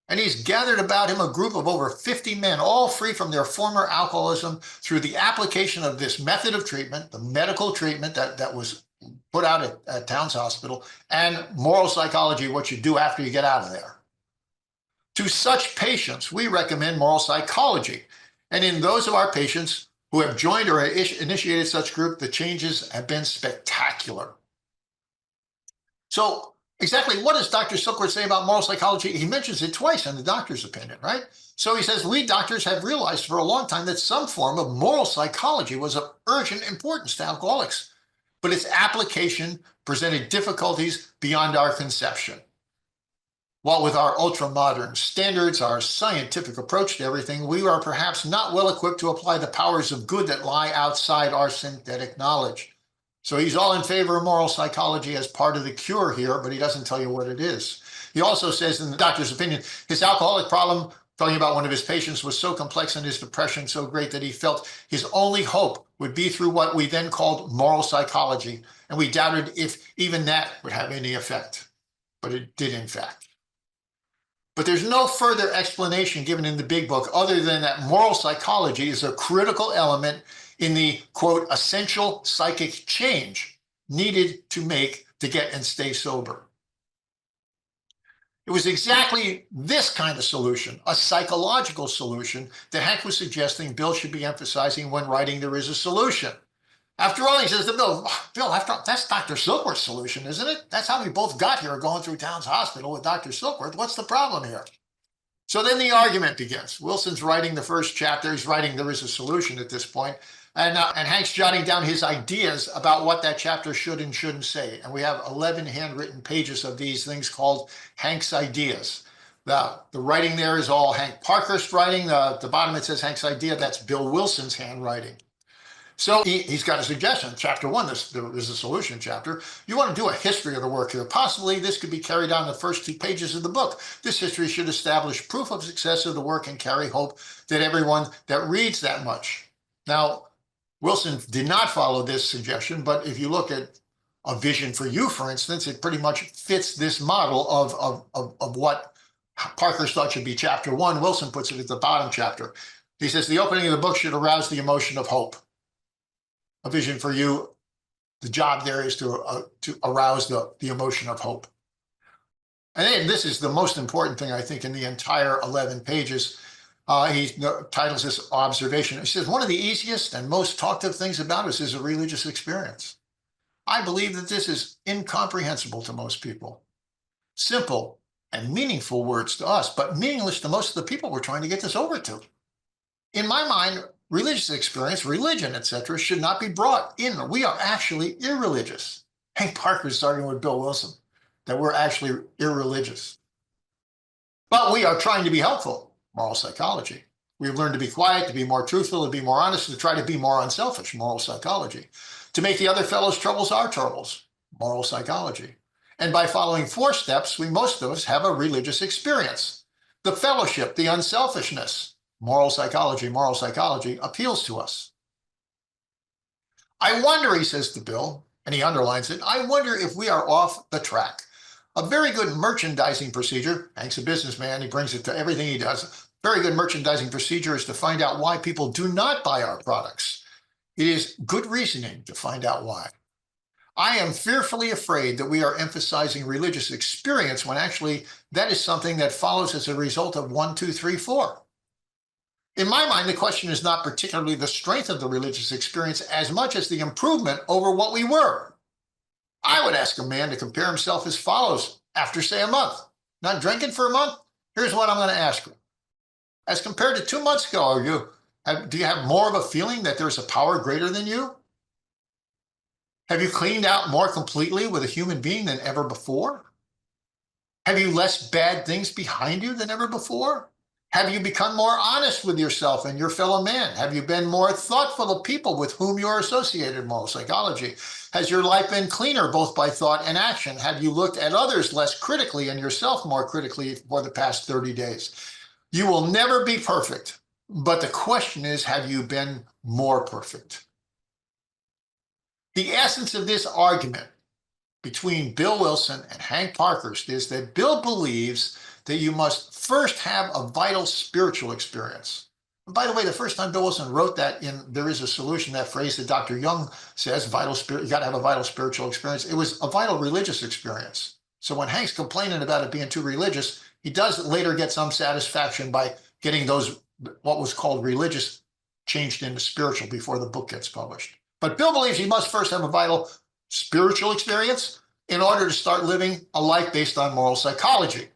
And he's gathered about him a group of over 50 men, all free from their former alcoholism through the application of this method of treatment, the medical treatment that was put out at Towns Hospital, and moral psychology, what you do after you get out of there. To such patients, we recommend moral psychology. And in those of our patients who have joined or initiated such group, the changes have been spectacular. So exactly what does Dr. Silkworth say about moral psychology? He mentions it twice in the doctor's opinion, right? So he says, we doctors have realized for a long time that some form of moral psychology was of urgent importance to alcoholics, but its application presented difficulties beyond our conception. While with our ultra-modern standards, our scientific approach to everything, we are perhaps not well equipped to apply the powers of good that lie outside our synthetic knowledge. So he's all in favor of moral psychology as part of the cure here, but he doesn't tell you what it is. He also says, in the doctor's opinion, his alcoholic problem, talking about one of his patients, was so complex and his depression so great that he felt his only hope would be through what we then called moral psychology, and we doubted if even that would have any effect. But it did, in fact. But there's no further explanation given in the big book other than that moral psychology is a critical element in the, quote, essential psychic change needed to get and stay sober. It was exactly this kind of solution, a psychological solution, that Hank was suggesting Bill should be emphasizing when writing There Is a Solution. After all, he says to Bill, after all, that's Dr. Silkworth's solution, isn't it? That's how we both got here, going through Towns Hospital with Dr. Silkworth. What's the problem here? So then the argument begins. Wilson's writing the first chapter. He's writing There Is a Solution at this point. And Hank's jotting down his ideas about what that chapter should and shouldn't say. And we have 11 handwritten pages of these things called Hank's ideas. The writing there is all Hank Parkhurst writing. The bottom it says Hank's idea. That's Bill Wilson's handwriting. So he's got a suggestion. Chapter 1, there is a solution chapter. You want to do a history of the work here. Possibly this could be carried on the first 2 pages of the book. This history should establish proof of success of the work and carry hope that everyone that reads that much. Now, Wilson did not follow this suggestion, but if you look at A Vision for You, for instance, it pretty much fits this model of what Parkhurst thought should be chapter 1. Wilson puts it at the bottom chapter. He says the opening of the book should arouse the emotion of hope. A Vision for You, the job there is to arouse the emotion of hope. And then this is the most important thing, I think, in the entire 11 pages. He titles this Observation. He says, one of the easiest and most talked of things about us is a religious experience. I believe that this is incomprehensible to most people. Simple and meaningful words to us, but meaningless to most of the people we're trying to get this over to. In my mind, religious experience, religion, etc., should not be brought in. We are actually irreligious. Hank Parkhurst is arguing with Bill Wilson that we're actually irreligious. But we are trying to be helpful, moral psychology. We've learned to be quiet, to be more truthful, to be more honest, to try to be more unselfish, moral psychology. To make the other fellow's troubles our troubles, moral psychology. And by following 4 steps, most of us have a religious experience. The fellowship, the unselfishness, moral psychology appeals to us. I wonder, he says to Bill, and he underlines it, I wonder if we are off the track. A very good merchandising procedure, Hank's a businessman, he brings it to everything he does. Very good merchandising procedure is to find out why people do not buy our products. It is good reasoning to find out why. I am fearfully afraid that we are emphasizing religious experience when actually that is something that follows as a result of 1, 2, 3, 4. In my mind, the question is not particularly the strength of the religious experience as much as the improvement over what we were. I would ask a man to compare himself as follows after, say, a month. Not drinking for a month? Here's what I'm going to ask you. As compared to 2 months ago, do you have more of a feeling that there's a power greater than you? Have you cleaned out more completely with a human being than ever before? Have you less bad things behind you than ever before? Have you become more honest with yourself and your fellow man? Have you been more thoughtful of people with whom you are associated, moral psychology? Has your life been cleaner both by thought and action? Have you looked at others less critically and yourself more critically for the past 30 days? You will never be perfect, but the question is, have you been more perfect? The essence of this argument between Bill Wilson and Hank Parkhurst is that Bill believes that you must first have a vital spiritual experience. And by the way, the first time Bill Wilson wrote that in There Is a Solution, that phrase that Dr. Young says, vital spirit, you got to have a vital spiritual experience, it was a vital religious experience. So when Hank's complaining about it being too religious, He does later get some satisfaction by getting those, what was called religious, changed into spiritual before the book gets published. But Bill believes he must first have a vital spiritual experience in order to start living a life based on moral psychology.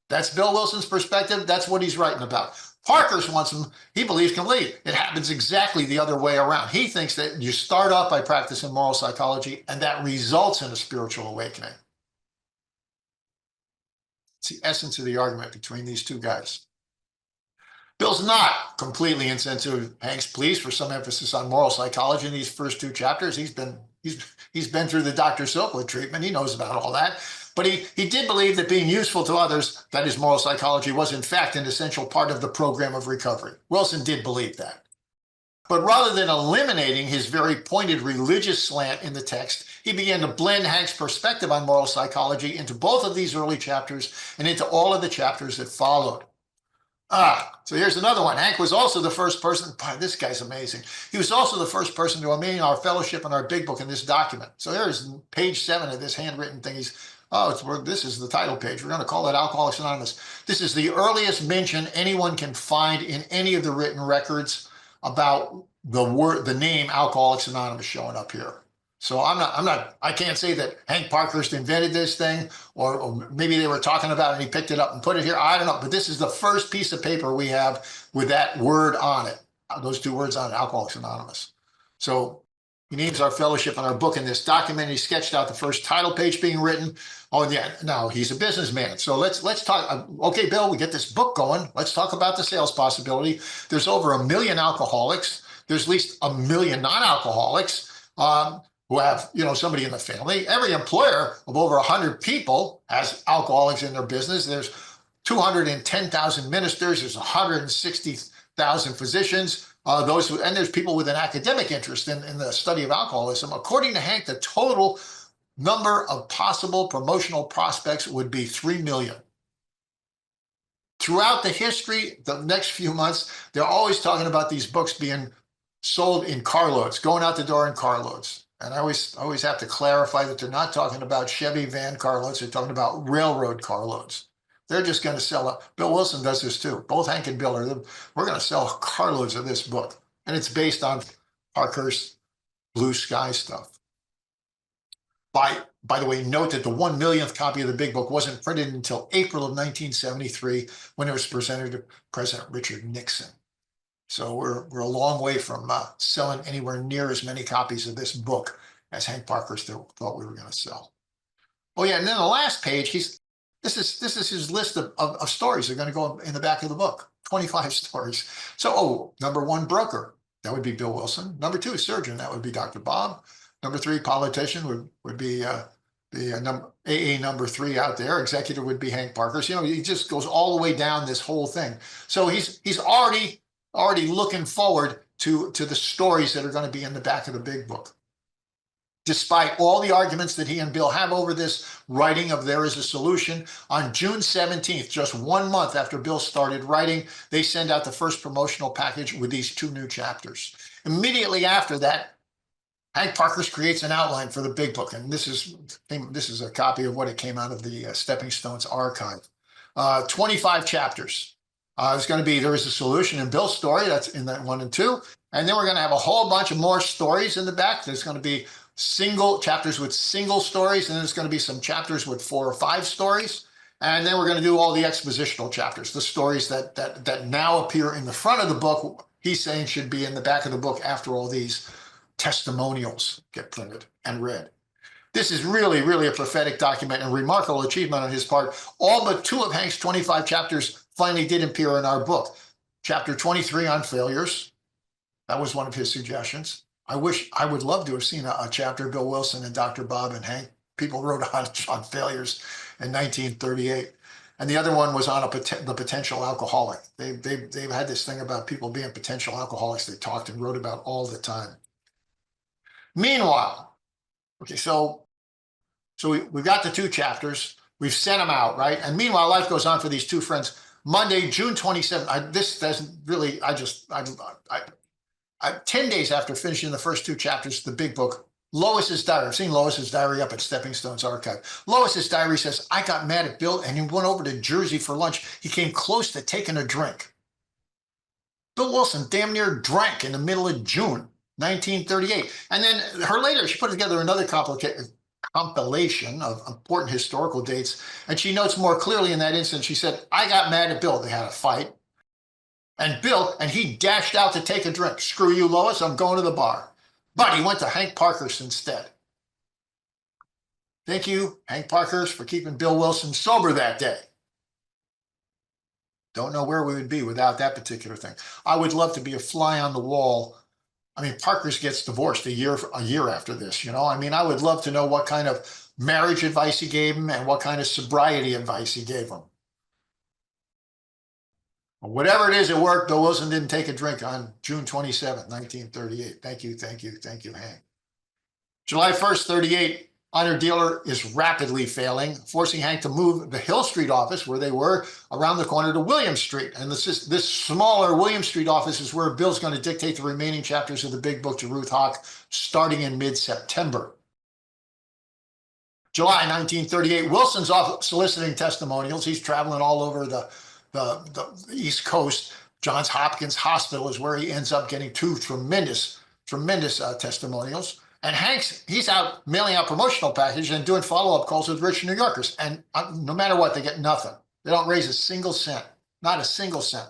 That's Bill Wilson's perspective. That's what he's writing about. Parkhurst wants him, he believes completely. It happens exactly the other way around. He thinks that you start off by practicing moral psychology and that results in a spiritual awakening. It's the essence of the argument between these two guys. Bill's not completely insensitive, Hank's pleas for some emphasis on moral psychology in these first two chapters. He's been through the Dr. Silkwood treatment. He knows about all that. But he did believe that being useful to others, that is moral psychology, was in fact an essential part of the program of recovery. Wilson did believe that. But rather than eliminating his very pointed religious slant in the text, he began to blend Hank's perspective on moral psychology into both of these early chapters and into all of the chapters that followed. So here's another one. Hank was also the first person, boy, this guy's amazing. He was also the first person to amend our fellowship and our big book in this document. So there's page 7 of this handwritten thing. This is the title page. We're going to call it Alcoholics Anonymous. This is the earliest mention anyone can find in any of the written records about the name Alcoholics Anonymous showing up here. So I can't say that Hank Parkhurst invented this thing, or maybe they were talking about it and he picked it up and put it here. I don't know, but this is the first piece of paper we have with that word on it, those two words on it, Alcoholics Anonymous. So he names our fellowship and our book in this document. He sketched out the first title page being written. Oh, yeah, now he's a businessman. So let's talk. Okay, Bill, we get this book going. Let's talk about the sales possibility. There's over 1 million alcoholics. There's at least 1 million non-alcoholics. Who have, somebody in the family. Every employer of over 100 people has alcoholics in their business. There's 210,000 ministers. There's 160,000 physicians. And there's people with an academic interest in the study of alcoholism. According to Hank, the total number of possible promotional prospects would be 3 million. Throughout the history, the next few months, they're always talking about these books being sold in carloads, going out the door in carloads. And I always have to clarify that they're not talking about Chevy van carloads. They're talking about railroad carloads. They're just going to sell it. Bill Wilson does this too. Both Hank and Bill we're going to sell carloads of this book. And it's based on Parkhurst Blue Sky stuff. By the way, note that the 1 millionth copy of the big book wasn't printed until April of 1973 when it was presented to President Richard Nixon. So we're a long way from selling anywhere near as many copies of this book as Hank Parkhurst thought we were going to sell. Oh yeah, and then the last page, this is his list of stories that are going to go in the back of the book. 25 stories. So number 1, broker, that would be Bill Wilson. Number 2, surgeon, that would be Dr. Bob. Number 3, politician would be the AA number 3 out there. Executive would be Hank Parkhurst. He just goes all the way down this whole thing. So he's already looking forward to the stories that are going to be in the back of the big book. Despite all the arguments that he and Bill have over this writing of There Is a Solution, on June 17th, just 1 month after Bill started writing, they send out the first promotional package with these 2 new chapters. Immediately after that, Hank Parkhurst creates an outline for the big book, and this is a copy of what it came out of the Stepping Stones archive. 25 chapters. It's going to be There Is a Solution in Bill's story. That's in that 1 and 2. And then we're going to have a whole bunch of more stories in the back. There's going to be single chapters with single stories, and then there's going to be some chapters with 4 or 5 stories. And then we're going to do all the expositional chapters, the stories that now appear in the front of the book. He's saying should be in the back of the book after all these testimonials get printed and read. This is really, really a prophetic document and remarkable achievement on his part. All but 2 of Hank's 25 chapters finally did appear in our book. Chapter 23 on failures. That was one of his suggestions. I would love to have seen a chapter Bill Wilson and Dr. Bob and Hank. People wrote on failures in 1938. And the other one was on the potential alcoholic. They've had this thing about people being potential alcoholics they talked and wrote about all the time. Meanwhile, okay, so we've got the 2 chapters. We've sent them out, right? And meanwhile, life goes on for these 2 friends. Monday, June 27th, this doesn't really, 10 days after finishing the first 2 chapters of the big book, Lois's diary. I've seen Lois's diary up at Stepping Stone's archive. Lois's diary says, I got mad at Bill and he went over to Jersey for lunch. He came close to taking a drink. Bill Wilson damn near drank in the middle of June 1938. And then her later, she put together another compilation of important historical dates. And she notes more clearly in that instance, she said, I got mad at Bill. They had a fight. And he dashed out to take a drink. Screw you, Lois, I'm going to the bar. But he went to Hank Parkhurst instead. Thank you, Hank Parkhurst, for keeping Bill Wilson sober that day. Don't know where we would be without that particular thing. I would love to be a fly on the wall. I mean, Parkhurst gets divorced a year after this, you know? I mean, I would love to know what kind of marriage advice he gave him and what kind of sobriety advice he gave him. Whatever it is, it worked. Bill Wilson didn't take a drink on June 27, 1938. Thank you, Hank. July 1st, 38, Honor Dealer is rapidly failing, forcing Hank to move the Hill Street office, where they were, around the corner to William Street. And this smaller William Street office is where Bill's going to dictate the remaining chapters of the big book to Ruth Hawk, starting in mid-September. July 1938, Wilson's off soliciting testimonials. He's traveling all over the East Coast. Johns Hopkins Hospital is where he ends up getting two tremendous testimonials. And he's out mailing out promotional packages and doing follow-up calls with rich New Yorkers. And no matter what, they get nothing. They don't raise a single cent, not a single cent.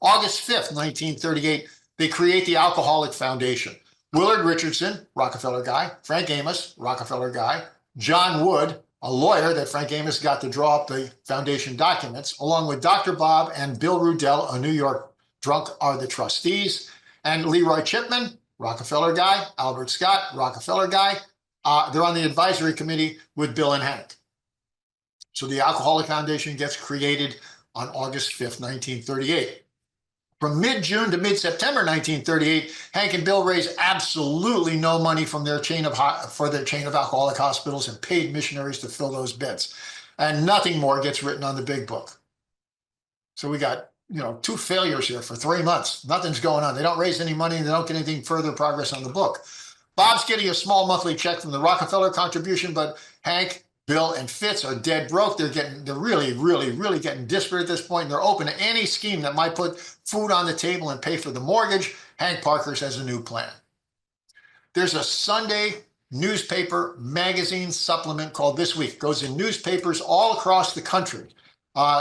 August 5th, 1938, they create the Alcoholic Foundation. Willard Richardson, Rockefeller guy, Frank Amos, Rockefeller guy, John Wood, a lawyer that Frank Amos got to draw up the foundation documents, along with Dr. Bob and Bill Rudell, a New York drunk, are the trustees, and Leroy Chipman, Rockefeller guy, Albert Scott, Rockefeller guy. They're on the advisory committee with Bill and Hank. So the Alcoholic Foundation gets created on August 5th, 1938. From mid-June to mid-September 1938, Hank and Bill raised absolutely no money from their chain of alcoholic hospitals and paid missionaries to fill those beds. And nothing more gets written on the big book. So we got, two failures here for 3 months. Nothing's going on. They don't raise any money and they don't get anything further progress on the book. Bob's getting a small monthly check from the Rockefeller contribution, but Hank, Bill, and Fitz are dead broke. They're really getting desperate at this point. And they're open to any scheme that might put food on the table and pay for the mortgage. Hank Parkhurst has a new plan. There's a Sunday newspaper magazine supplement called This Week. It goes in newspapers all across the country.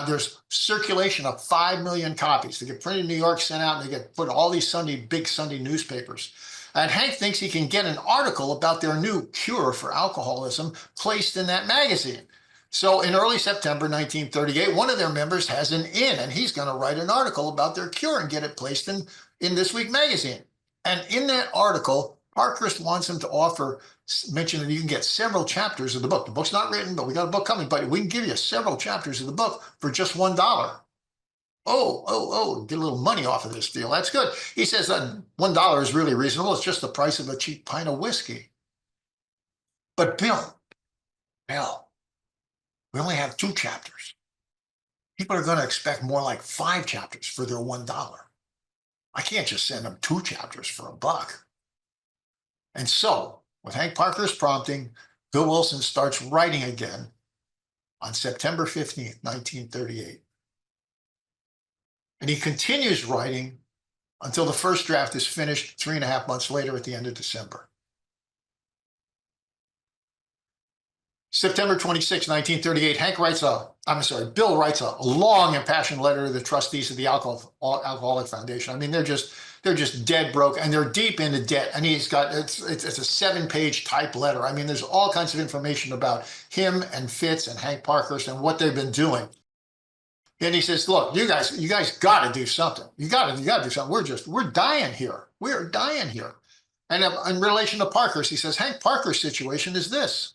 There's circulation of 5 million copies. They get printed in New York, sent out, and they get put in all these big Sunday newspapers. And Hank thinks he can get an article about their new cure for alcoholism placed in that magazine. So in early September 1938, one of their members has an in, and he's going to write an article about their cure and get it placed in This Week magazine. And in that article, Parkhurst wants him to mention that you can get several chapters of the book. The book's not written, but we got a book coming, but we can give you several chapters of the book for just $1. Get a little money off of this deal. That's good. He says that $1 is really reasonable. It's just the price of a cheap pint of whiskey. But Bill, we only have 2 chapters. People are going to expect more like 5 chapters for their $1. I can't just send them 2 chapters for $1. And so, with Hank Parkhurst prompting, Bill Wilson starts writing again on September 15th, 1938. And he continues writing until the first draft is finished 3.5 months later at the end of December. September 26, 1938, Bill writes a long impassioned letter to the trustees of the Alcoholic Foundation. I mean, they're just dead broke and they're deep into debt. And it's a 7-page type letter. I mean, there's all kinds of information about him and Fitz and Hank Parkhurst and what they've been doing. And he says, look, you guys got to do something. You got to do something. We're dying here. We are dying here. And in relation to Parkhurst, he says, Hank Parkhurst's situation is this.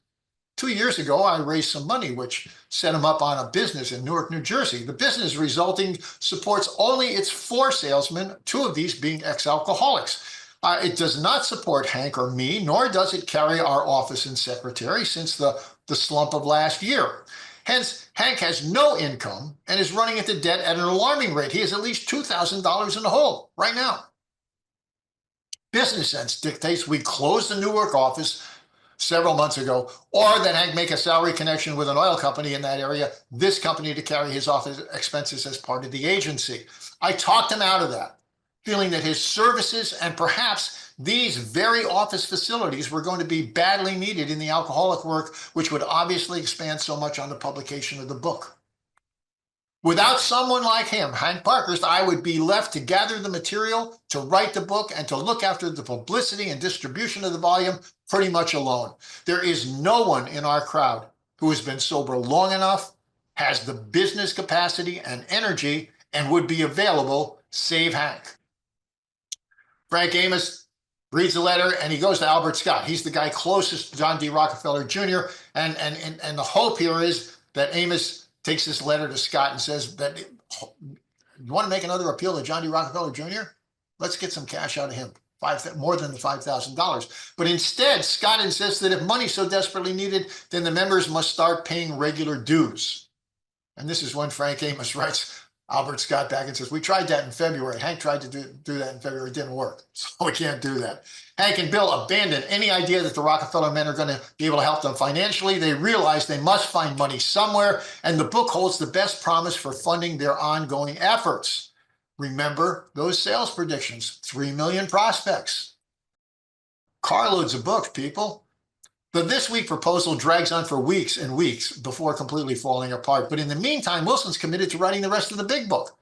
2 years ago, I raised some money, which set him up on a business in Newark, New Jersey. The business resulting supports only its 4 salesmen, 2 of these being ex-alcoholics. It does not support Hank or me, nor does it carry our office and secretary since the slump of last year. Hence, Hank has no income and is running into debt at an alarming rate. He has at least $2,000 in the hole right now. Business sense dictates we close the Newark office, several months ago, or that Hank make a salary connection with an oil company in that area, this company to carry his office expenses as part of the agency. I talked him out of that, feeling that his services and perhaps these very office facilities were going to be badly needed in the alcoholic work, which would obviously expand so much on the publication of the book. Without someone like him, Hank Parkhurst, I would be left to gather the material, to write the book, and to look after the publicity and distribution of the volume pretty much alone. There is no one in our crowd who has been sober long enough, has the business capacity and energy, and would be available, save Hank. Frank Amos reads the letter and he goes to Albert Scott. He's the guy closest to John D. Rockefeller Jr. And the hope here is that Amos takes this letter to Scott and says that, you want to make another appeal to John D. Rockefeller Jr.? Let's get some cash out of him, more than the $5,000. But instead, Scott insists that if money's so desperately needed, then the members must start paying regular dues. And this is when Frank Amos writes Albert Scott back and says, we tried that in February. Hank tried to do that in February. It didn't work. So we can't do that. Hank and Bill abandon any idea that the Rockefeller men are going to be able to help them financially. They realize they must find money somewhere, and the book holds the best promise for funding their ongoing efforts. Remember those sales predictions, 3 million prospects. Carloads of books, people. The This Week proposal drags on for weeks and weeks before completely falling apart. But in the meantime, Wilson's committed to writing the rest of the big book.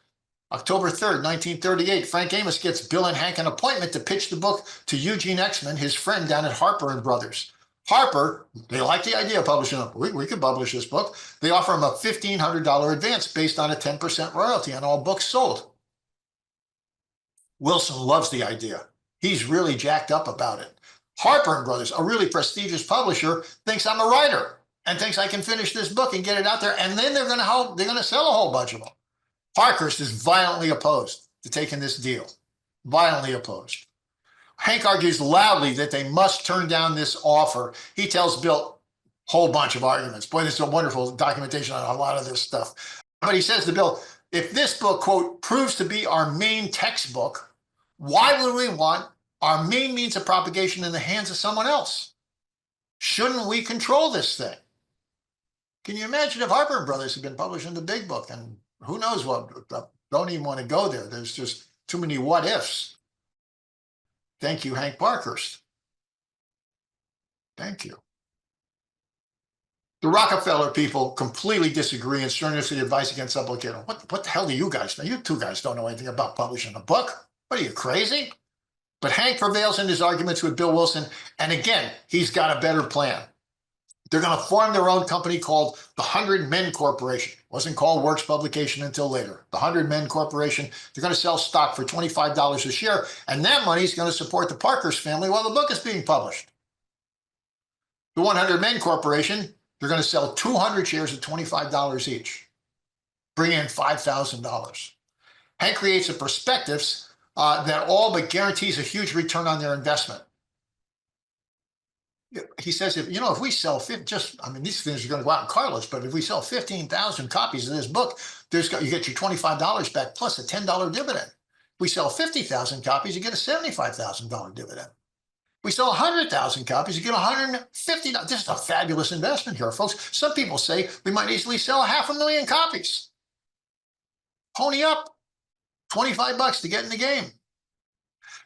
October 3rd, 1938, Frank Amos gets Bill and Hank an appointment to pitch the book to Eugene Exman, his friend down at Harper & Brothers. Harper, they like the idea of publishing it. We could publish this book. They offer him a $1,500 advance based on a 10% royalty on all books sold. Wilson loves the idea. He's really jacked up about it. Harper & Brothers, a really prestigious publisher, thinks I'm a writer and thinks I can finish this book and get it out there, and then they're going to sell a whole bunch of them. Parkhurst is violently opposed to taking this deal, violently opposed. Hank argues loudly that they must turn down this offer. He tells Bill a whole bunch of arguments. Boy, there's a wonderful documentation on a lot of this stuff. But he says to Bill, if this book, quote, proves to be our main textbook, why would we want our main means of propagation in the hands of someone else? Shouldn't we control this thing? Can you imagine if Harper & Brothers had been publishing the big book? And who knows what, don't even want to go there. There's just too many what ifs. Thank you, Hank Parkhurst. Thank you. The Rockefeller people completely disagree and strenuously advise against publication. What the hell do you guys know? You two guys don't know anything about publishing a book. What are you, crazy? But Hank prevails in his arguments with Bill Wilson, and again, he's got a better plan. They're going to form their own company called the 100 Men Corporation. It wasn't called Works Publication until later. The 100 Men Corporation, they're going to sell stock for $25 a share, and that money is going to support the Parkhurst family while the book is being published. The 100 Men Corporation, they're going to sell 200 shares at $25 each, bring in $5,000. Hank creates a prospectus that all but guarantees a huge return on their investment. He says, if we sell these things are going to go out in carloads, but if we sell 15,000 copies of this book, you get your $25 back plus a $10 dividend. If we sell 50,000 copies, you get a $75,000 dividend. If we sell 100,000 copies, you get $150. This is a fabulous investment here, folks. Some people say we might easily sell 500,000 copies. Pony up. $25 to get in the game.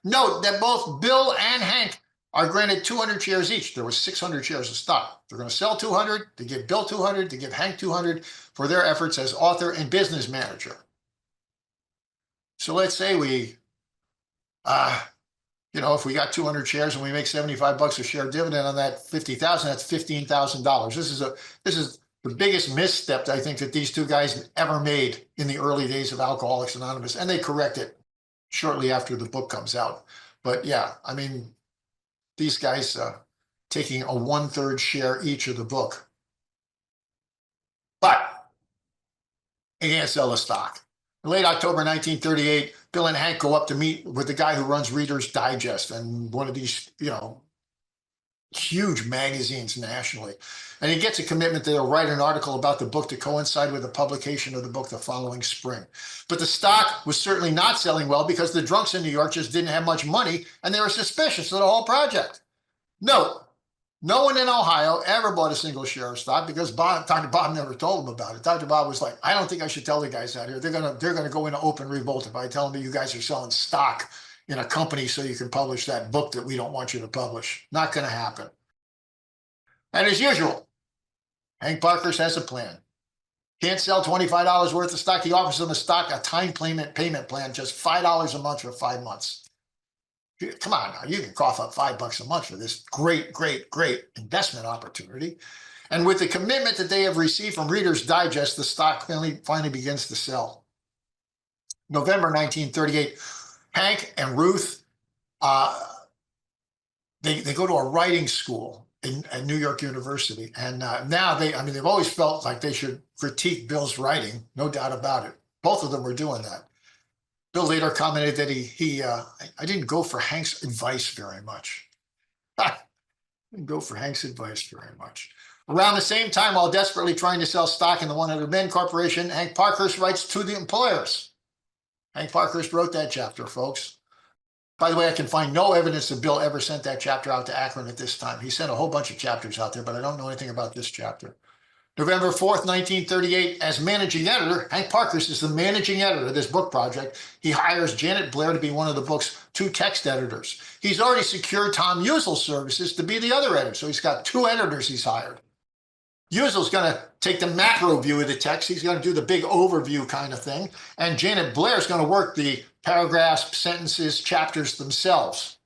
Note that both Bill and Hank are granted 200 shares each. There was 600 shares of stock. They're going to sell 200, to give Bill 200, to give Hank 200 for their efforts as author and business manager. So let's say we, if we got 200 shares and we make $75 a share dividend on that 50,000, that's $15,000. This is the biggest misstep I think that these two guys ever made in the early days of Alcoholics Anonymous, and they correct it shortly after the book comes out. But yeah, I mean, these guys taking a 1/3 share each of the book. But they can't sell the stock. In late October 1938, Bill and Hank go up to meet with the guy who runs Reader's Digest and one of these, huge magazines nationally. And he gets a commitment that he'll write an article about the book to coincide with the publication of the book the following spring. But the stock was certainly not selling well because the drunks in New York just didn't have much money and they were suspicious of the whole project. Note No one in Ohio ever bought a single share of stock because Dr. Bob never told them about it. Dr. Bob was like, I don't think I should tell the guys out here. They're gonna go into open revolt if I tell them that you guys are selling stock in a company so you can publish that book that we don't want you to publish. Not gonna happen. And as usual, Hank Parkhurst has a plan. Can't sell $25 worth of stock. He offers them a time payment plan, just $5 a month for 5 months. Come on now, you can cough up $5 a month for this great, great, great investment opportunity. And with the commitment that they have received from Reader's Digest, the stock finally begins to sell. November 1938, Hank and Ruth, they go to a writing school at New York University. And now they've always felt like they should critique Bill's writing, no doubt about it. Both of them were doing that. Bill later commented that I didn't go for Hank's advice very much. I didn't go for Hank's advice very much. Around the same time, while desperately trying to sell stock in the 100 Men Corporation, Hank Parkhurst writes to the employers. Hank Parkhurst wrote that chapter, folks. By the way, I can find no evidence that Bill ever sent that chapter out to Akron at this time. He sent a whole bunch of chapters out there, but I don't know anything about this chapter. November 4th, 1938, as managing editor, Hank Parkhurst is the managing editor of this book project. He hires Janet Blair to be one of the book's 2 text editors. He's already secured Tom Usel's services to be the other editor, so he's got 2 editors he's hired. Usel's going to take the macro view of the text. He's going to do the big overview kind of thing. And Janet Blair is going to work the paragraphs, sentences, chapters themselves.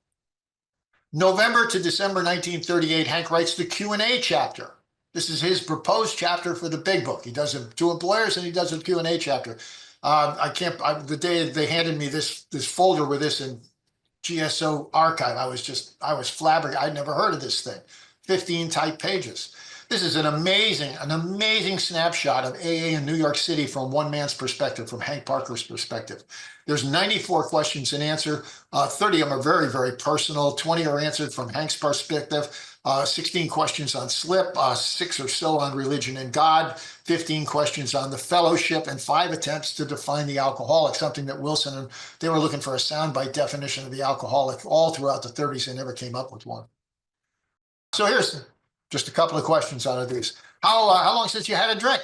November to December 1938, Hank writes the Q&A chapter. This is his proposed chapter for the big book. He does it to employers and he does a Q&A chapter. The day they handed me this folder with this in GSO archive, I was flabbergasted. I'd never heard of this thing. 15 typed pages. This is an amazing snapshot of AA in New York City from one man's perspective, from Hank Parkhurst's perspective. There's 94 questions and answer. 30 of them are very, very personal. 20 are answered from Hank's perspective. 16 questions on slip, 6 or so on religion and God, 15 questions on the fellowship, and 5 attempts to define the alcoholic, something that Wilson and they were looking for a soundbite definition of the alcoholic all throughout the 30s. They never came up with one. So here's just a couple of questions out of these. How long since you had a drink?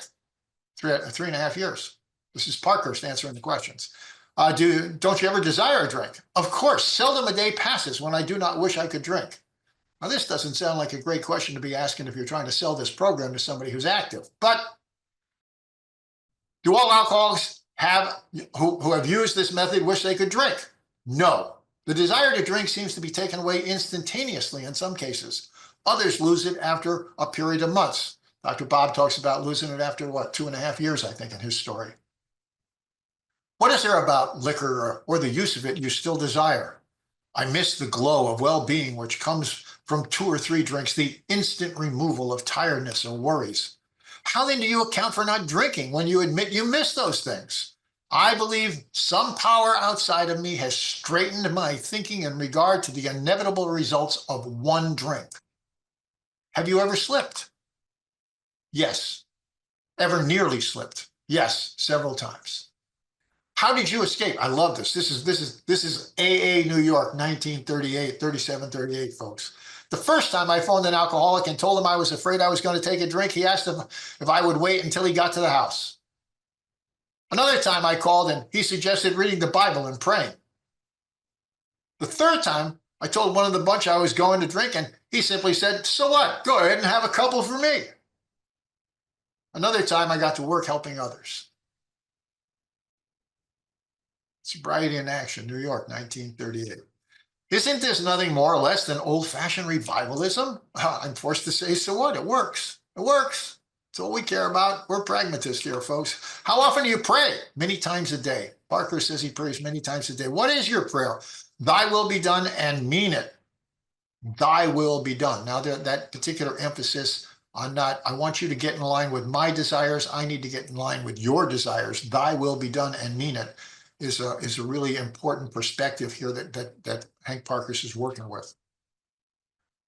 3.5 years. This is Parkhurst answering the questions. Don't you ever desire a drink? Of course, seldom a day passes when I do not wish I could drink. Now, this doesn't sound like a great question to be asking if you're trying to sell this program to somebody who's active. But do all alcoholics who have used this method wish they could drink? No. The desire to drink seems to be taken away instantaneously in some cases. Others lose it after a period of months. Dr. Bob talks about losing it after, 2.5 years, I think, in his story. What is there about liquor or the use of it you still desire? I miss the glow of well-being which comes from 2 or 3 drinks, the instant removal of tiredness or worries. How then do you account for not drinking when you admit you miss those things? I believe some power outside of me has straightened my thinking in regard to the inevitable results of one drink. Have you ever slipped? Yes. Ever nearly slipped? Yes, several times. How did you escape? I love this. This is AA New York, 1938, 37-38, folks. The first time I phoned an alcoholic and told him I was afraid I was going to take a drink, he asked him if I would wait until he got to the house. Another time I called and he suggested reading the Bible and praying. The third time I told one of the bunch I was going to drink and he simply said, so what? Go ahead and have a couple for me. Another time I got to work helping others. Sobriety in Action, New York, 1938. Isn't this nothing more or less than old-fashioned revivalism? I'm forced to say, so what? It works. It works. That's all we care about. We're pragmatists here, folks. How often do you pray? Many times a day. Parker says he prays many times a day. What is your prayer? Thy will be done, and mean it. Thy will be done. Now, that particular emphasis on not, I want you to get in line with my desires. I need to get in line with your desires. Thy will be done, and mean it is a really important perspective here that Hank Parkhurst is working with.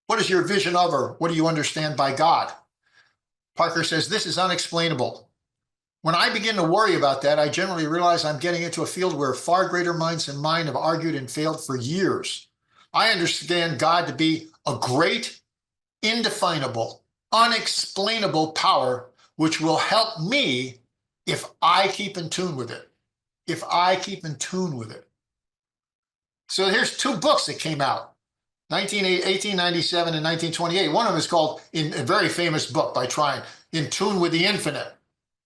What is your vision of, or what do you understand by God? Parker says, this is unexplainable. When I begin to worry about that, I generally realize I'm getting into a field where far greater minds than mine have argued and failed for years. I understand God to be a great indefinable, unexplainable power, which will help me if I keep in tune with it. If I keep in tune with it. So here's two books that came out, 1897 and 1928. One of them is called, in a very famous book by Trine, In Tune with the Infinite,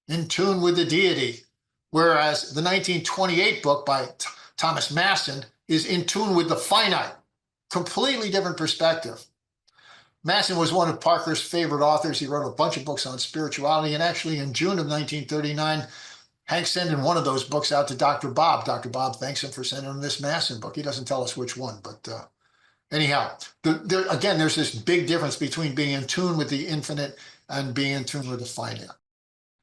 In Tune with the Deity. Whereas the 1928 book by Thomas Masson is In Tune with the Finite. Completely different perspective. Masson was one of Parkhurst's favorite authors. He wrote a bunch of books on spirituality, and actually in June of 1939, Hank's sending one of those books out to Dr. Bob. Dr. Bob thanks him for sending him this Masson book. He doesn't tell us which one, but anyhow, again, there's this big difference between being in tune with the infinite and being in tune with the finite.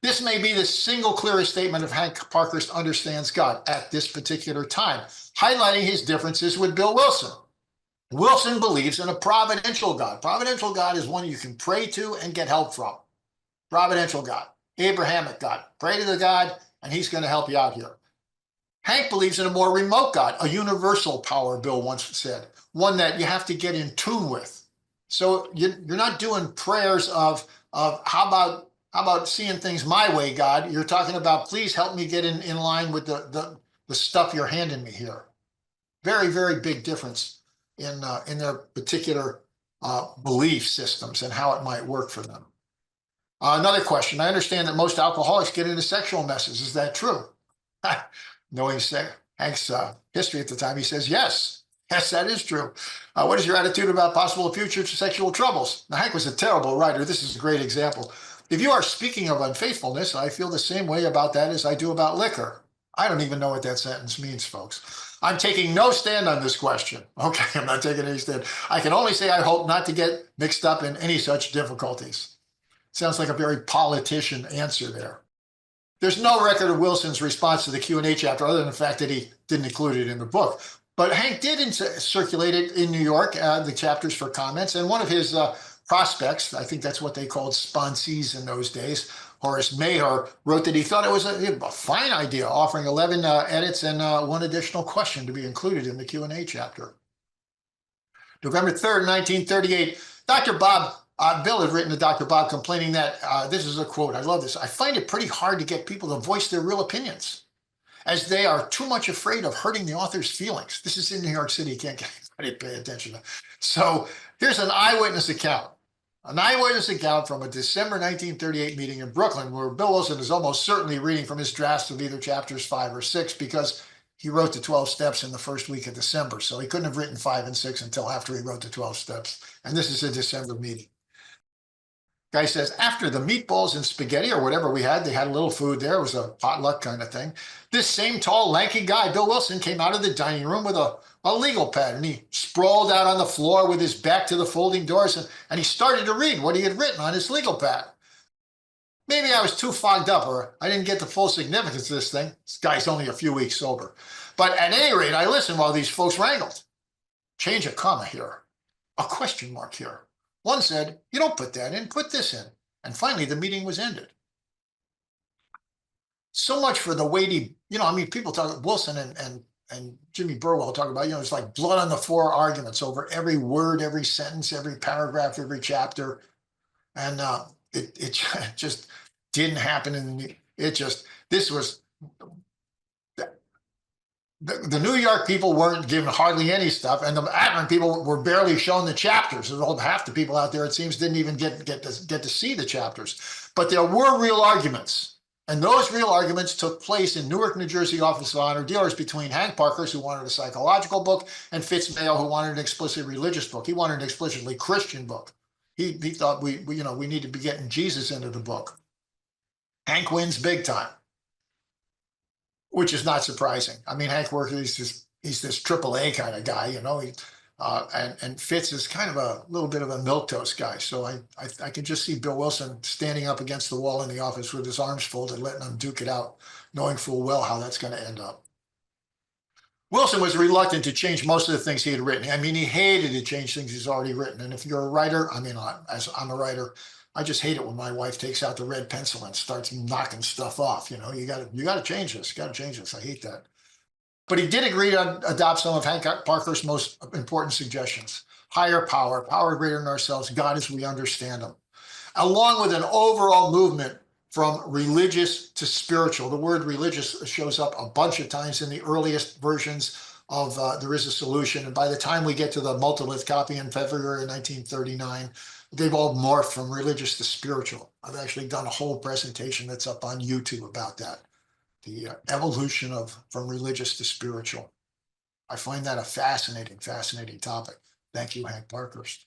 This may be the single clearest statement of Hank Parkhurst understands God at this particular time, highlighting his differences with Bill Wilson. Wilson believes in a providential God. Providential God is one you can pray to and get help from. Providential God, Abrahamic God. Pray to the God and he's going to help you out here. Hank believes in a more remote God, a universal power, Bill once said, one that you have to get in tune with. So you're not doing prayers of how about seeing things my way, God? You're talking about, please help me get in line with the stuff you're handing me here. Very, very big difference in their particular belief systems and how it might work for them. Another question. I understand that most alcoholics get into sexual messes. Is that true? Knowing Hank's history at the time, he says, yes. Yes, that is true. What is your attitude about possible future sexual troubles? Now, Hank was a terrible writer. This is a great example. If you are speaking of unfaithfulness, I feel the same way about that as I do about liquor. I don't even know what that sentence means, folks. I'm taking no stand on this question. Okay, I'm not taking any stand. I can only say I hope not to get mixed up in any such difficulties. Sounds like a very politician answer there. There's no record of Wilson's response to the Q&A chapter other than the fact that he didn't include it in the book. But Hank did circulate it in New York, the chapters for comments, and one of his prospects, I think that's what they called sponsees in those days, Horace Maher, wrote that he thought it was a fine idea, offering 11 edits and one additional question to be included in the Q&A chapter. November 3rd, 1938, Dr. Bob, Bill had written to Dr. Bob complaining that, this is a quote, I love this, I find it pretty hard to get people to voice their real opinions, as they are too much afraid of hurting the author's feelings. This is in New York City, you can't get anybody to pay attention to. So here's an eyewitness account. An eyewitness account from a December 1938 meeting in Brooklyn, where Bill Wilson is almost certainly reading from his drafts of either chapters 5 or 6, because he wrote the 12 steps in the first week of December. So he couldn't have written 5 and 6 until after he wrote the 12 steps. And this is a December meeting. Guy says, after the meatballs and spaghetti or whatever we had, they had a little food there. It was a potluck kind of thing. This same tall, lanky guy, Bill Wilson, came out of the dining room with a legal pad, and he sprawled out on the floor with his back to the folding doors, and he started to read what he had written on his legal pad. Maybe I was too fogged up, or I didn't get the full significance of this thing. This guy's only a few weeks sober. But at any rate, I listened while these folks wrangled. Change a comma here, a question mark here. One said, you don't put that in, put this in. And finally, the meeting was ended. So much for the weighty, people talk, Wilson and Jimmy Burwell talk about, it's like blood on the floor arguments over every word, every sentence, every paragraph, every chapter. And it just didn't happen. This was, the New York people weren't given hardly any stuff, and the Akron people were barely shown the chapters. Half the people out there, it seems, didn't even get to see the chapters. But there were real arguments, and those real arguments took place in Newark, New Jersey office of honor dealers between Hank Parkhurst, who wanted a psychological book, and Fitz Mayo, who wanted an explicitly religious book. He wanted an explicitly Christian book. He thought we need to be getting Jesus into the book. Hank wins big time, which is not surprising. I mean, Hank Worker, he's this AAA kind of guy, and Fitz is kind of a little bit of a milquetoast guy. So I can just see Bill Wilson standing up against the wall in the office with his arms folded, letting them duke it out, knowing full well how that's going to end up. Wilson was reluctant to change most of the things he had written. I mean, he hated to change things he's already written. And if you're a writer, as I'm a writer, I just hate it when my wife takes out the red pencil and starts knocking stuff off. You got to change this. You got to change this. I hate that. But he did agree to adopt some of Hank Parkhurst's most important suggestions. Higher power, power greater than ourselves, God as we understand him, along with an overall movement from religious to spiritual. The word religious shows up a bunch of times in the earliest versions of There Is a Solution. And by the time we get to the multilith copy in February 1939, they've all morphed from religious to spiritual. I've actually done a whole presentation that's up on YouTube about that. The evolution of from religious to spiritual. I find that a fascinating, fascinating topic. Thank you, Hank Parkhurst.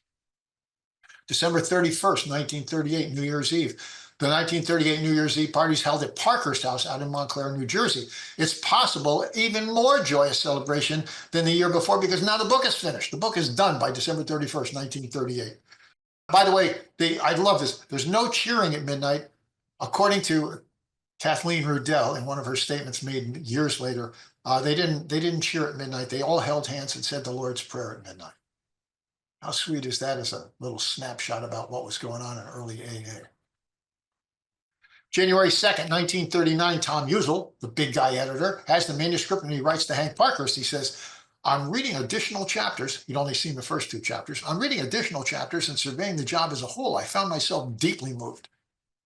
December 31st, 1938, New Year's Eve. The 1938 New Year's Eve party is held at Parkhurst House out in Montclair, New Jersey. It's possible even more joyous celebration than the year before because now the book is finished. The book is done by December 31st, 1938. By the way, I love this. There's no cheering at midnight. According to Kathleen Rudell, in one of her statements made years later, they didn't cheer at midnight. They all held hands and said the Lord's Prayer at midnight. How sweet is that as a little snapshot about what was going on in early AA? January 2nd, 1939, Tom Usel, the big guy editor, has the manuscript and he writes to Hank Parkhurst. He says, I'm reading additional chapters. You'd only seen the first two chapters. I'm reading additional chapters and surveying the job as a whole. I found myself deeply moved,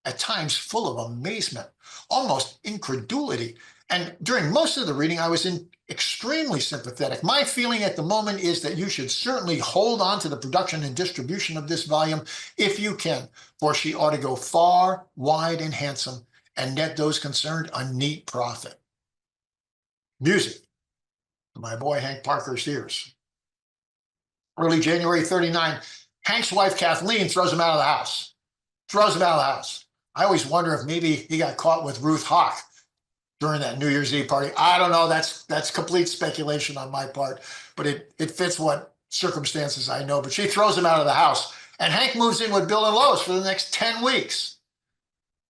at times full of amazement, almost incredulity. And during most of the reading, I was extremely sympathetic. My feeling at the moment is that you should certainly hold on to the production and distribution of this volume if you can, for she ought to go far, wide, and handsome and net those concerned a neat profit. Music to my boy Hank Parkhurst's ears. Early January 39, Hank's wife Kathleen throws him out of the house. Throws him out of the house. I always wonder if maybe he got caught with Ruth Hawk during that New Year's Eve party. I don't know. That's complete speculation on my part, but it fits what circumstances I know. But she throws him out of the house, and Hank moves in with Bill and Lois for the next 10 weeks.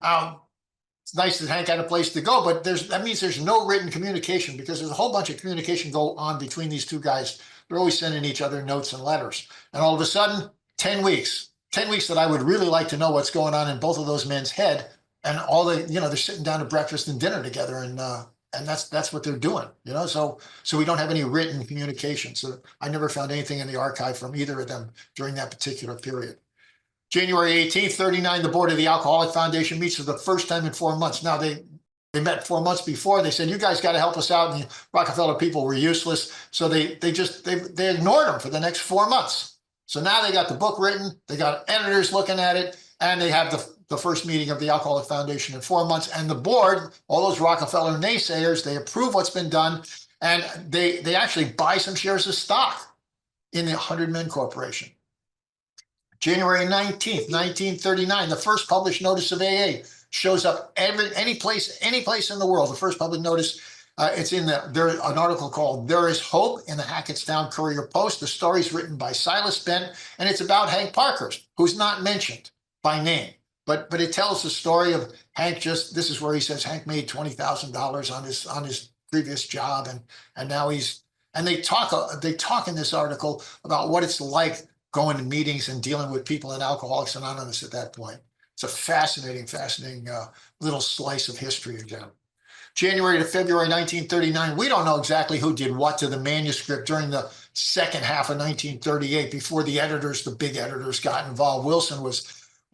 It's nice that Hank had a place to go, but that means there's no written communication because there's a whole bunch of communication go on between these two guys. They're always sending each other notes and letters. And all of a sudden, 10 weeks. 10 weeks that I would really like to know what's going on in both of those men's head. And they're sitting down to breakfast and dinner together, and that's what they're doing, So we don't have any written communication. So I never found anything in the archive from either of them during that particular period. January 18th, 39, the board of the Alcoholic Foundation meets for the first time in 4 months. Now they met 4 months before. They said, you guys got to help us out. And the Rockefeller people were useless. So they ignored them for the next 4 months. So now they got the book written, they got editors looking at it, and they have the first meeting of the Alcoholic Foundation in 4 months. And the board, all those Rockefeller naysayers, they approve what's been done, and they actually buy some shares of stock in the 100 Men Corporation. January 19th, 1939, the first published notice of AA shows up any place in the world. The first public notice, it's in there's an article called There Is Hope in the Hackettstown Courier Post. The story's written by Silas Bent, and it's about Hank Parkhurst, who's not mentioned by name. But it tells the story of Hank. This is where he says Hank made $20,000 on his previous job, and now they talk in this article about what it's like going to meetings and dealing with people in Alcoholics Anonymous at that point. It's a fascinating little slice of history again. January to February 1939, we don't know exactly who did what to the manuscript during the second half of 1938 before the big editors got involved.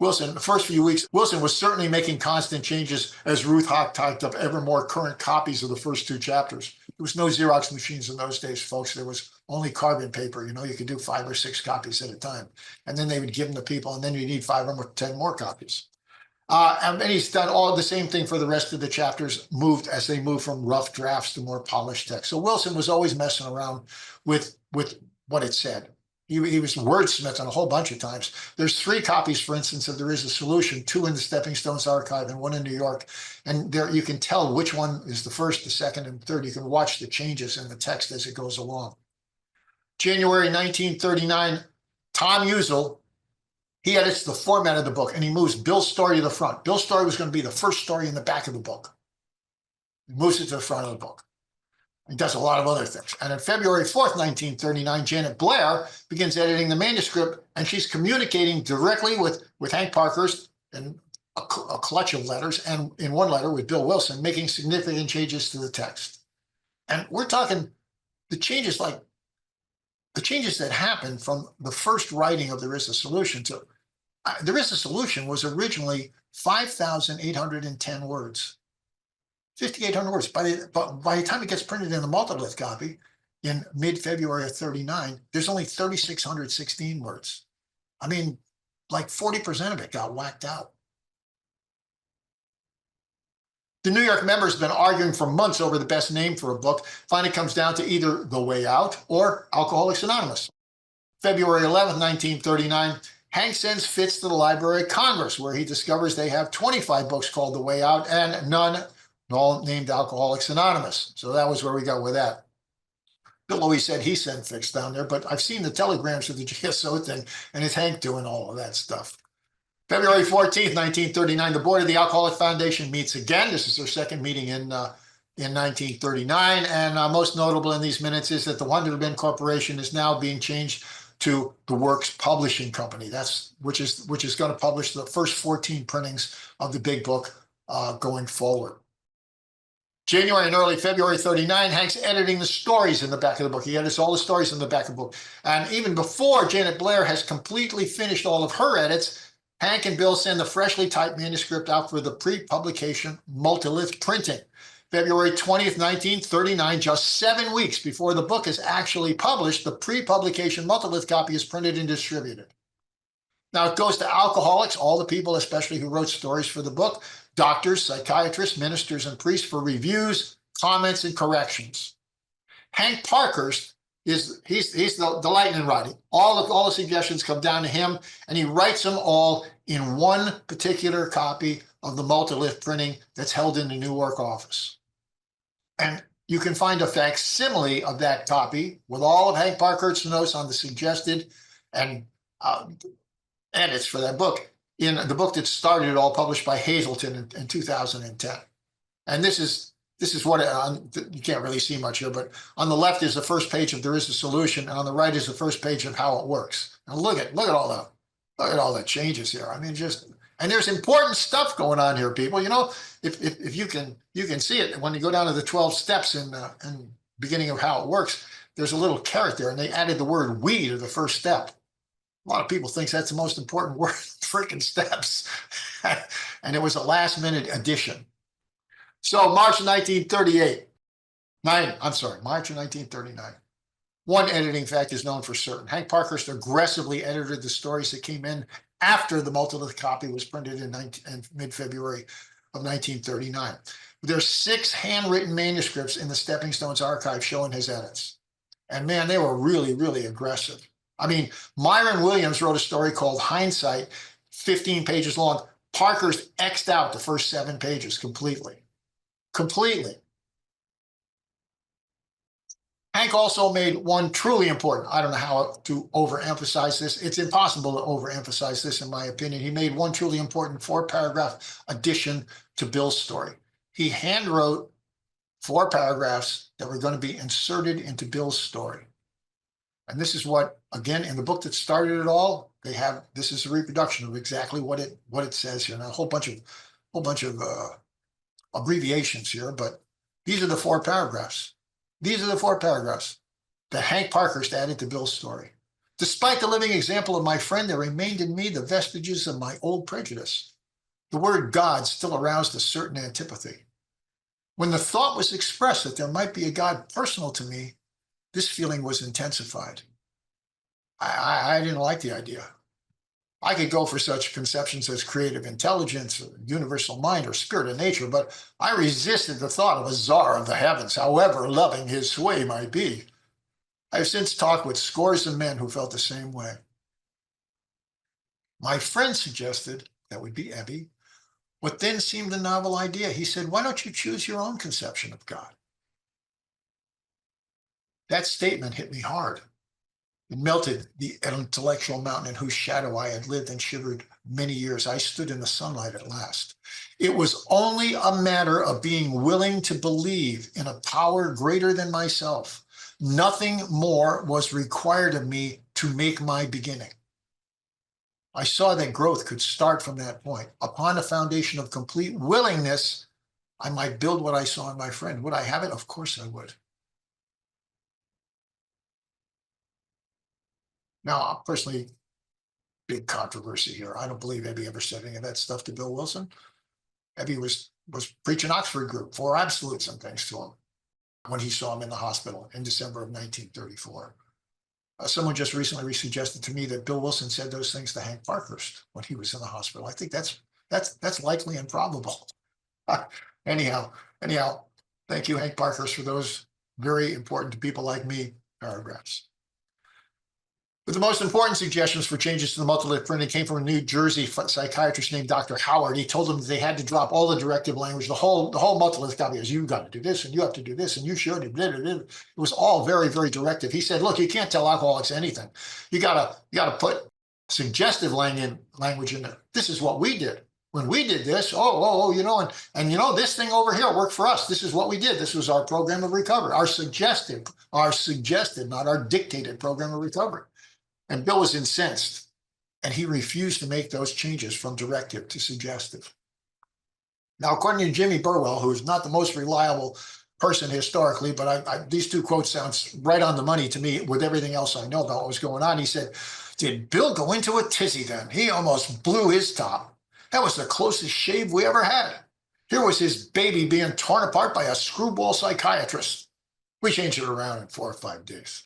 The first few weeks, Wilson was certainly making constant changes as Ruth Hawk typed up ever more current copies of the first two chapters. There was no Xerox machines in those days, folks. There was only carbon paper. You could do 5 or 6 copies at a time. And then they would give them to people, and then you need 5 or 10 more copies. And he's done all the same thing for the rest of the chapters, as they move from rough drafts to more polished text. So Wilson was always messing around with what it said. He was wordsmithing a whole bunch of times. There's 3 copies, for instance, of There Is a Solution, 2 in the Stepping Stones archive and 1 in New York. And there you can tell which one is the first, the second, and third. You can watch the changes in the text as it goes along. January 1939, Tom Usel, he edits the format of the book, and he moves Bill's story to the front. Bill's story was going to be the first story in the back of the book. He moves it to the front of the book. He does a lot of other things. And on February 4th, 1939, Janet Blair begins editing the manuscript, and she's communicating directly with Hank Parkhurst in a clutch of letters, and in one letter with Bill Wilson, making significant changes to the text. And we're talking the changes that happened from the first writing of There Is a Solution to There Is a Solution was originally 5,810 words, 5,800 words. But by the time it gets printed in the multilith copy in mid-February of 39, there's only 3,616 words. I mean, like 40% of it got whacked out. The New York member's been arguing for months over the best name for a book. Finally comes down to either The Way Out or Alcoholics Anonymous. February 11th, 1939, Hank sends Fitz to the Library of Congress, where he discovers they have 25 books called The Way Out and none all named Alcoholics Anonymous. So that was where we got with that. Bill always said he sent Fitz down there, but I've seen the telegrams with the GSO thing, and it's Hank doing all of that stuff. February 14th, 1939, the board of the Alcoholic Foundation meets again. This is their second meeting in 1939. And most notable in these minutes is that the Wonder Bin Corporation is now being changed to the Works Publishing Company. Which is going to publish the first 14 printings of the big book going forward. January and early February 39, Hank's editing the stories in the back of the book. He edits all the stories in the back of the book. And even before Janet Blair has completely finished all of her edits, Hank and Bill send the freshly typed manuscript out for the pre-publication multilith printing. February 20th, 1939, just 7 weeks before the book is actually published, the pre-publication multilith copy is printed and distributed. Now it goes to alcoholics, all the people especially who wrote stories for the book, doctors, psychiatrists, ministers, and priests for reviews, comments, and corrections. Hank Parkhurst he's the lightning rod. All the suggestions come down to him, and he writes them all in one particular copy of the multilith printing that's held in the Newark office. And you can find a facsimile of that copy with all of Hank Parkhurst's notes on the suggested and edits for that book in the book that started it all, published by Hazelton in 2010. And this is what you can't really see much here, but on the left is the first page of There Is a Solution, and on the right is the first page of How It Works. And look at all the changes here. I mean, and there's important stuff going on here, people. You know, if you can see it when you go down to the 12 steps in beginning of How It Works. There's a little caret there, and they added the word "we" to the first step. A lot of people think that's the most important word, freaking steps, and it was a last-minute addition. So March of 1939. One editing fact is known for certain. Hank Parkhurst aggressively edited the stories that came in after the multilith copy was printed in mid-February of 1939. There's 6 handwritten manuscripts in the Stepping Stones archive showing his edits. And man, they were really, really aggressive. I mean, Myron Williams wrote a story called Hindsight, 15 pages long. Parkhurst X'd out the first 7 pages completely. Hank also made one truly important, I don't know how to overemphasize this. It's impossible to overemphasize this, in my opinion. He made one truly important 4-paragraph addition to Bill's story. He handwrote 4 paragraphs that were going to be inserted into Bill's story. And this is what, again, in the book that started it all, this is a reproduction of exactly what it says here. Now, a whole bunch of abbreviations here, but these are the 4 paragraphs. These are the 4 paragraphs that Hank Parkhurst added to Bill's story. Despite the living example of my friend, there remained in me the vestiges of my old prejudice. The word God still aroused a certain antipathy. When the thought was expressed that there might be a God personal to me, this feeling was intensified. I didn't like the idea. I could go for such conceptions as creative intelligence, or universal mind, or spirit of nature, but I resisted the thought of a czar of the heavens, however loving his sway might be. I have since talked with scores of men who felt the same way. My friend suggested, that would be Ebby, what then seemed a novel idea. He said, why don't you choose your own conception of God? That statement hit me hard. It melted the intellectual mountain in whose shadow I had lived and shivered many years. I stood in the sunlight at last. It was only a matter of being willing to believe in a power greater than myself. Nothing more was required of me to make my beginning. I saw that growth could start from that point. Upon a foundation of complete willingness, I might build what I saw in my friend. Would I have it? Of course I would. Now, personally, big controversy here. I don't believe Ebby ever said any of that stuff to Bill Wilson. Ebby was preaching Oxford group, four absolutes and things to him when he saw him in the hospital in December of 1934. Someone just recently suggested to me that Bill Wilson said those things to Hank Parkhurst when he was in the hospital. I think that's likely improbable. anyhow, thank you, Hank Parkhurst, for those very important to people like me paragraphs. But the most important suggestions for changes to the multilith printing came from a New Jersey psychiatrist named Dr. Howard. He told them that they had to drop all the directive language. The whole multilith copy is, you got to do this and you have to do this and you should. It was all very, very directive. He said, look, you can't tell alcoholics anything. You gotta put suggestive language in there. This is what we did. When we did this, and this thing over here worked for us. This is what we did. This was our program of recovery, our suggested, not our dictated program of recovery. And Bill was incensed, and he refused to make those changes from directive to suggestive. Now, according to Jimmy Burwell, who's not the most reliable person historically, but these two quotes sound right on the money to me with everything else I know about what was going on. He said, did Bill go into a tizzy then? He almost blew his top. That was the closest shave we ever had. Here was his baby being torn apart by a screwball psychiatrist. We changed it around in 4 or 5 days.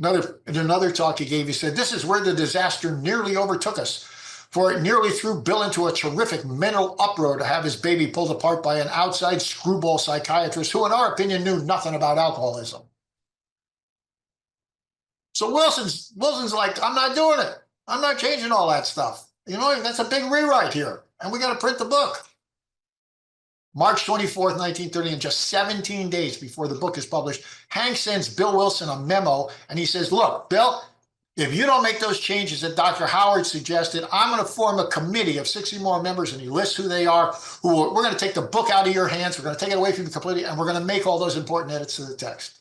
In another talk he gave, he said, this is where the disaster nearly overtook us, for it nearly threw Bill into a terrific mental uproar to have his baby pulled apart by an outside screwball psychiatrist who, in our opinion, knew nothing about alcoholism. So Wilson's like, I'm not doing it. I'm not changing all that stuff. That's a big rewrite here, and we got to print the book. March 24th, 1930, and just 17 days before the book is published, Hank sends Bill Wilson a memo, and he says, look, Bill, if you don't make those changes that Dr. Howard suggested, I'm going to form a committee of 60 more members, and he lists who they are. We're going to take the book out of your hands. We're going to take it away from you completely, and we're going to make all those important edits to the text.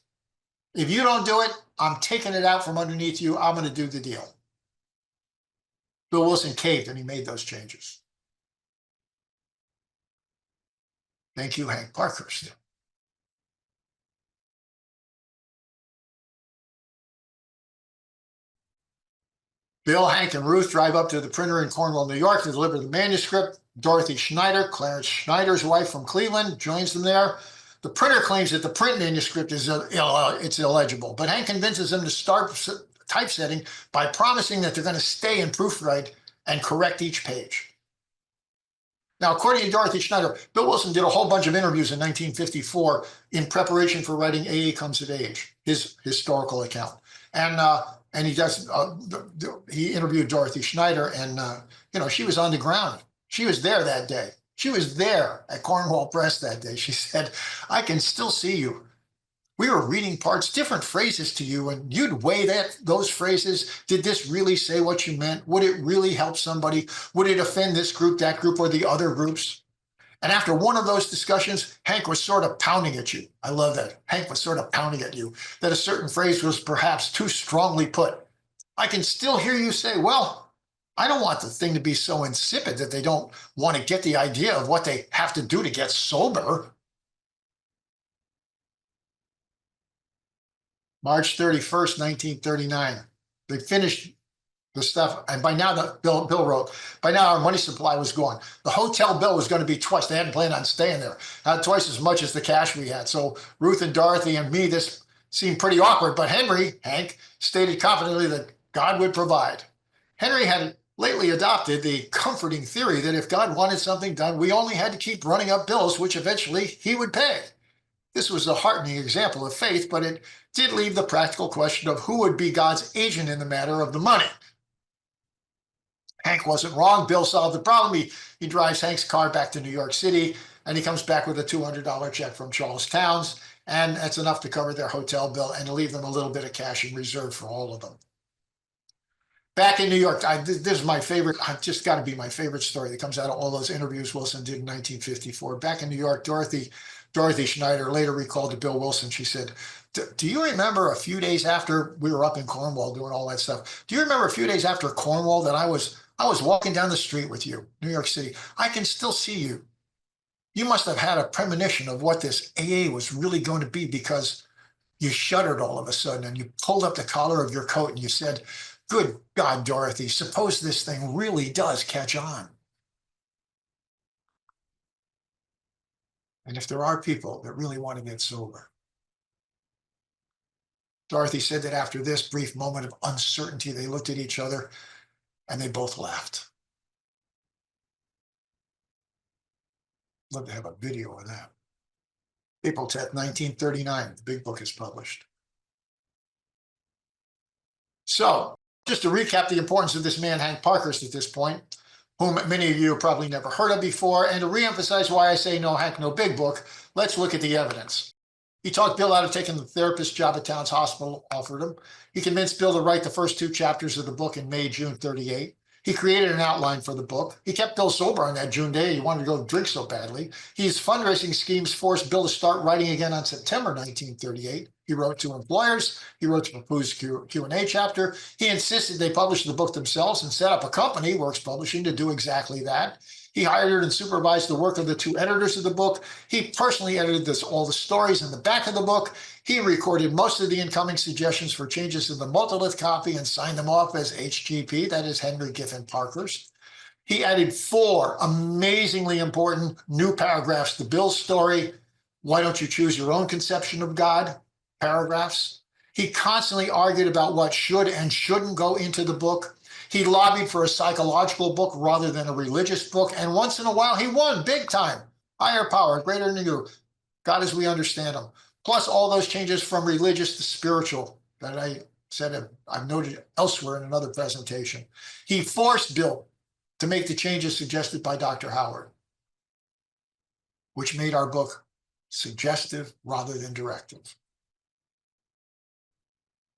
If you don't do it, I'm taking it out from underneath you. I'm going to do the deal. Bill Wilson caved, and he made those changes. Thank you, Hank Parkhurst. Bill, Hank, and Ruth drive up to the printer in Cornwall, New York to deliver the manuscript. Dorothy Schneider, Clarence Schneider's wife from Cleveland, joins them there. The printer claims that the print manuscript is it's illegible, but Hank convinces them to start typesetting by promising that they're going to stay and proofread and correct each page. Now, according to Dorothy Schneider, Bill Wilson did a whole bunch of interviews in 1954 in preparation for writing AA Comes of Age, his historical account. And he interviewed Dorothy Schneider, and she was on the ground. She was there that day. She was there at Cornwall Press that day. She said, I can still see you. We were reading different phrases to you, and you'd weigh those phrases. Did this really say what you meant? Would it really help somebody? Would it offend this group, that group, or the other groups? And after one of those discussions, Hank was sort of pounding at you. I love that. Hank was sort of pounding at you, that a certain phrase was perhaps too strongly put. I can still hear you say, well, I don't want the thing to be so insipid that they don't want to get the idea of what they have to do to get sober. March 31st, 1939. They finished the stuff, and by now, Bill wrote, by now our money supply was gone. The hotel bill was going to be twice. They hadn't planned on staying there. Not twice as much as the cash we had. So Ruth and Dorothy and me, this seemed pretty awkward, but Hank, stated confidently that God would provide. Henry had lately adopted the comforting theory that if God wanted something done, we only had to keep running up bills, which eventually he would pay. This was a heartening example of faith, but it did leave the practical question of who would be God's agent in the matter of the money. Hank wasn't wrong. Bill solved the problem. He drives Hank's car back to New York City, and he comes back with a $200 check from Charles Towns, and that's enough to cover their hotel bill and to leave them a little bit of cash in reserve for all of them. Back in New York, this is my favorite, I've just got to be my favorite story that comes out of all those interviews Wilson did in 1954. Back in New York, Dorothy Schneider later recalled to Bill Wilson, she said, do you remember a few days after we were up in Cornwall doing all that stuff? Do you remember a few days after Cornwall that I was walking down the street with you, New York City? I can still see you. You must have had a premonition of what this AA was really going to be, because You shuddered all of a sudden and you pulled up the collar of your coat and you said, "Good God, Dorothy, suppose this thing really does catch on." And if there are people that really want to get sober, Dorothy said that after this brief moment of uncertainty, they looked at each other and they both laughed. Love to have a video of that. April 10th, 1939, the big book is published. So, just to recap the importance of this man, Hank Parkhurst, at this point, whom many of you have probably never heard of before, and to reemphasize why I say no Hank, no big book, let's look at the evidence. He talked Bill out of taking the therapist job at Towns Hospital offered him. He convinced Bill to write the first 2 chapters of the book in May, June 38. He created an outline for the book. He kept Bill sober on that June day. He wanted to go drink so badly. His fundraising schemes forced Bill to start writing again on September 1938. He wrote to employers. He wrote the proposed Q&A chapter. He insisted they publish the book themselves and set up a company, Works Publishing, to do exactly that. He hired and supervised the work of the 2 editors of the book. He personally edited all the stories in the back of the book. He recorded most of the incoming suggestions for changes to the multilith copy and signed them off as HGP, that is Henry Giffen Parkhurst. He added 4 amazingly important new paragraphs to Bill's story. Why don't you choose your own conception of God? Paragraphs. He constantly argued about what should and shouldn't go into the book. He lobbied for a psychological book rather than a religious book. And once in a while, he won big time. Higher power, greater than you. God as we understand him. Plus all those changes from religious to spiritual that I said I've noted elsewhere in another presentation. He forced Bill to make the changes suggested by Dr. Howard, which made our book suggestive rather than directive.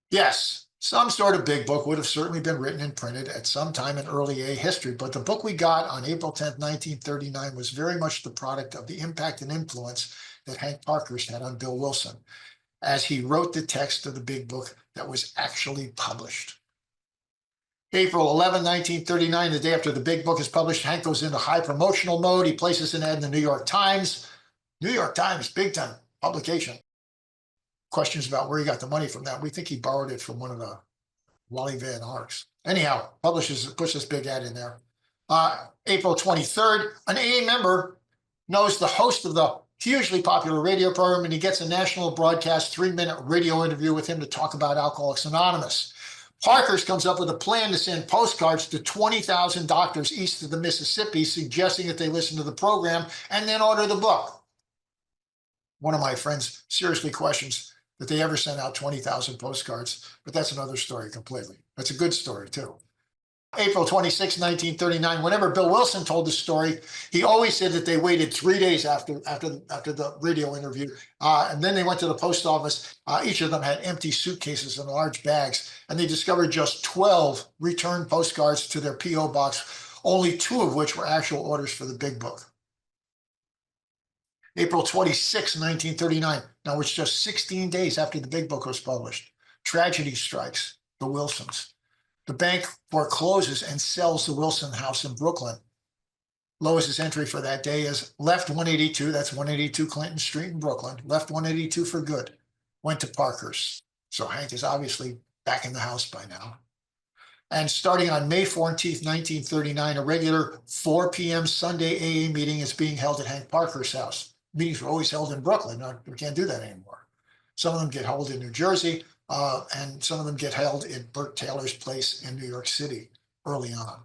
Yes, some sort of big book would have certainly been written and printed at some time in early A history, but the book we got on April 10th, 1939 was very much the product of the impact and influence that Hank Parkhurst had on Bill Wilson, as he wrote the text of the big book that was actually published. April 11, 1939, the day after the big book is published, Hank goes into high promotional mode. He places an ad in the New York Times. New York Times, big time publication. Questions about where he got the money from that. We think he borrowed it from one of the Wally Van Arks. Anyhow, puts this big ad in there. April 23rd, an AA member knows the host of the hugely popular radio program, and he gets a national broadcast 3-minute radio interview with him to talk about Alcoholics Anonymous. Parkhurst comes up with a plan to send postcards to 20,000 doctors east of the Mississippi, suggesting that they listen to the program and then order the book. One of my friends seriously questions that they ever sent out 20,000 postcards, but that's another story completely. That's a good story too. April 26, 1939, whenever Bill Wilson told the story, he always said that they waited 3 days after the radio interview, and then they went to the post office. Each of them had empty suitcases and large bags, and they discovered just 12 returned postcards to their P.O. box, only 2 of which were actual orders for the big book. April 26, 1939. Now it's just 16 days after the big book was published. Tragedy strikes the Wilsons. The bank forecloses and sells the Wilson house in Brooklyn. Lois's entry for that day is left 182, that's 182 Clinton Street in Brooklyn, left 182 for good, went to Parkhurst. So Hank is obviously back in the house by now. And starting on May 14th, 1939, a regular 4 p.m. Sunday AA meeting is being held at Hank Parkhurst's house. Meetings were always held in Brooklyn. We can't do that anymore. Some of them get held in New Jersey, and some of them get held in Burt Taylor's place in New York City early on.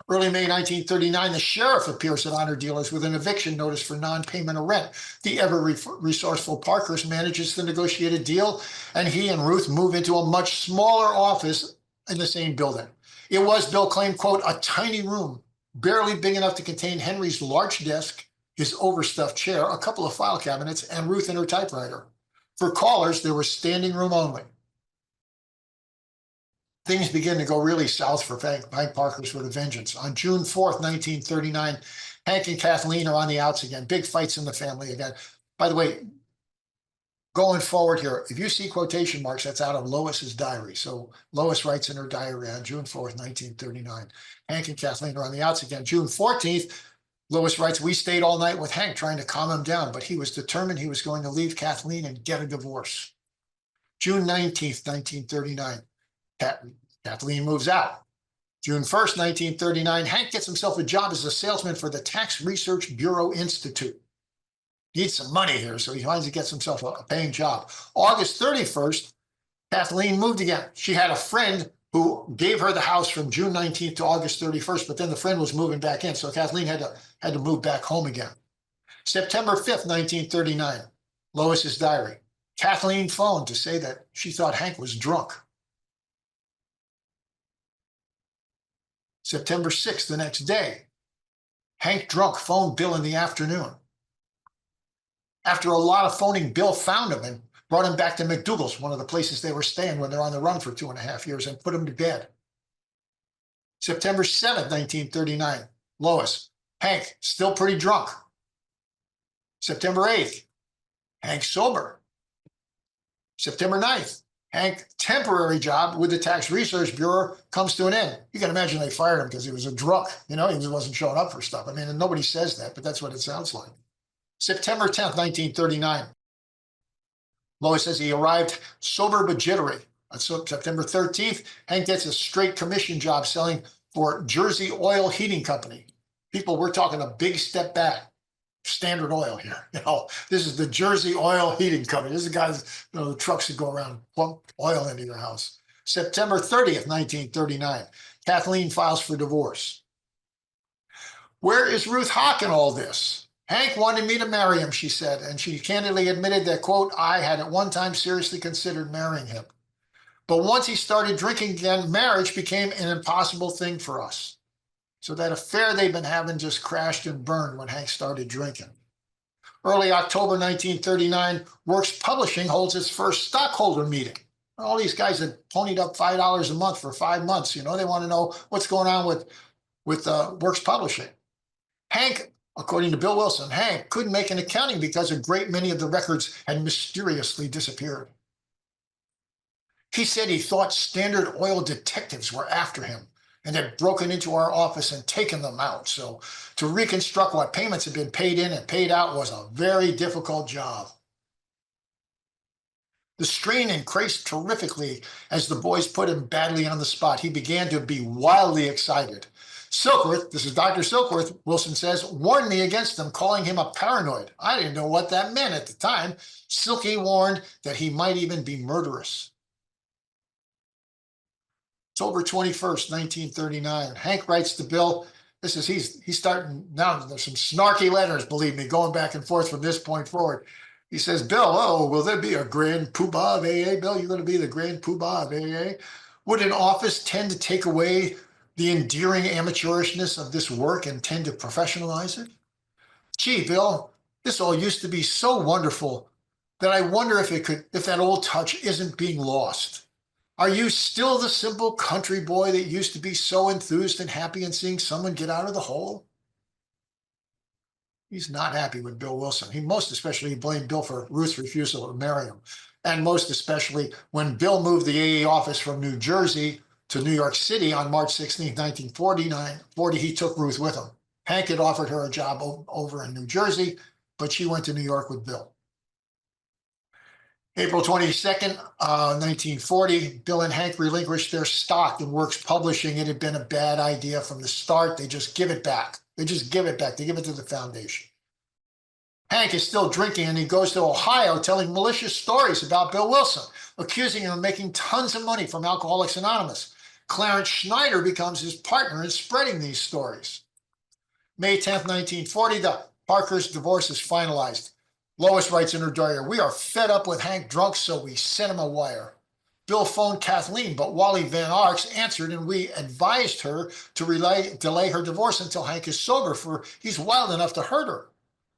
Early May 1939, the sheriff appears at Honor Dealers with an eviction notice for non-payment of rent. The ever-resourceful Parkhurst manages to negotiate a deal, and he and Ruth move into a much smaller office in the same building. It was, Bill claimed, quote, a tiny room, barely big enough to contain Henry's large desk, his overstuffed chair, a couple of file cabinets, and Ruth and her typewriter. For callers, there was standing room only. Things begin to go really south for Hank Parkhurst with a vengeance. On June 4th, 1939, Hank and Kathleen are on the outs again. Big fights in the family again. By the way, going forward here, if you see quotation marks, that's out of Lois's diary. So Lois writes in her diary on June 4th, 1939. Hank and Kathleen are on the outs again. June 14th, Lois writes, we stayed all night with Hank trying to calm him down, but he was determined he was going to leave Kathleen and get a divorce. June 19th, 1939, Kathleen moves out. June 1st, 1939, Hank gets himself a job as a salesman for the Tax Research Bureau Institute. Needs some money here, so he finally gets himself a paying job. August 31st, Kathleen moved again. She had a friend who gave her the house from June 19th to August 31st, but then the friend was moving back in, so Kathleen had to move back home again. September 5th, 1939, Lois's diary. Kathleen phoned to say that she thought Hank was drunk. September 6th, the next day, Hank drunk phoned Bill in the afternoon. After a lot of phoning, Bill found him and brought him back to McDougal's, one of the places they were staying when they're on the run for 2.5 years, and put him to bed. September 7th, 1939, Lois, Hank, still pretty drunk. September 8th, Hank sober. September 9th, Hank temporary job with the Tax Research Bureau comes to an end. You can imagine they fired him because he was a drunk. You know, he wasn't showing up for stuff. I mean, and nobody says that, but that's what it sounds like. September 10th, 1939. Lois says he arrived sober but jittery. On September 13th, Hank gets a straight commission job selling for Jersey Oil Heating Company. People, we're talking a big step back. Standard Oil here. You know, this is the Jersey Oil Heating Company. This is the guys, you know, the trucks that go around pump oil into your house. September 30th, 1939, Kathleen files for divorce. Where is Ruth Hawk in all this? Hank wanted me to marry him, she said, and she candidly admitted that, quote, I had at one time seriously considered marrying him. But once he started drinking again, marriage became an impossible thing for us. So that affair they'd been having just crashed and burned when Hank started drinking. Early October 1939, Works Publishing holds its first stockholder meeting. All these guys had ponied up $5 a month for 5 months. You know, they want to know what's going on with Works Publishing. Hank, according to Bill Wilson, Hank couldn't make an accounting because a great many of the records had mysteriously disappeared. He said he thought Standard Oil detectives were after him and had broken into our office and taken them out. So to reconstruct what payments had been paid in and paid out was a very difficult job. The strain increased terrifically as the boys put him badly on the spot. He began to be wildly excited. Silkworth, this is Dr. Silkworth, Wilson says, warned me against him, calling him a paranoid. I didn't know what that meant at the time. Silky warned that he might even be murderous. October 21st, 1939, Hank writes to Bill. This is, he's starting, now there's some snarky letters, believe me, going back and forth from this point forward. He says, Bill, oh, will there be a grand poobah of AA? Bill, you're going to be the grand poobah of AA? Would an office tend to take away the endearing amateurishness of this work and tend to professionalize it? Gee, Bill, this all used to be so wonderful that I wonder if that old touch isn't being lost. Are you still the simple country boy that used to be so enthused and happy in seeing someone get out of the hole? He's not happy with Bill Wilson. He most especially blamed Bill for Ruth's refusal to marry him. And most especially when Bill moved the AA office from New Jersey to New York City on March 16, 1940, he took Ruth with him. Hank had offered her a job over in New Jersey, but she went to New York with Bill. April 22nd, 1940, Bill and Hank relinquished their stock in Works Publishing. It had been a bad idea from the start. They just give it back. They give it to the foundation. Hank is still drinking and he goes to Ohio telling malicious stories about Bill Wilson, accusing him of making tons of money from Alcoholics Anonymous. Clarence Schneider becomes his partner in spreading these stories. May 10th, 1940, the Parkhurst divorce is finalized. Lois writes in her diary, we are fed up with Hank drunk, so we sent him a wire. Bill phoned Kathleen, but Wally Van Arks answered, and we advised her to delay her divorce until Hank is sober, for he's wild enough to hurt her.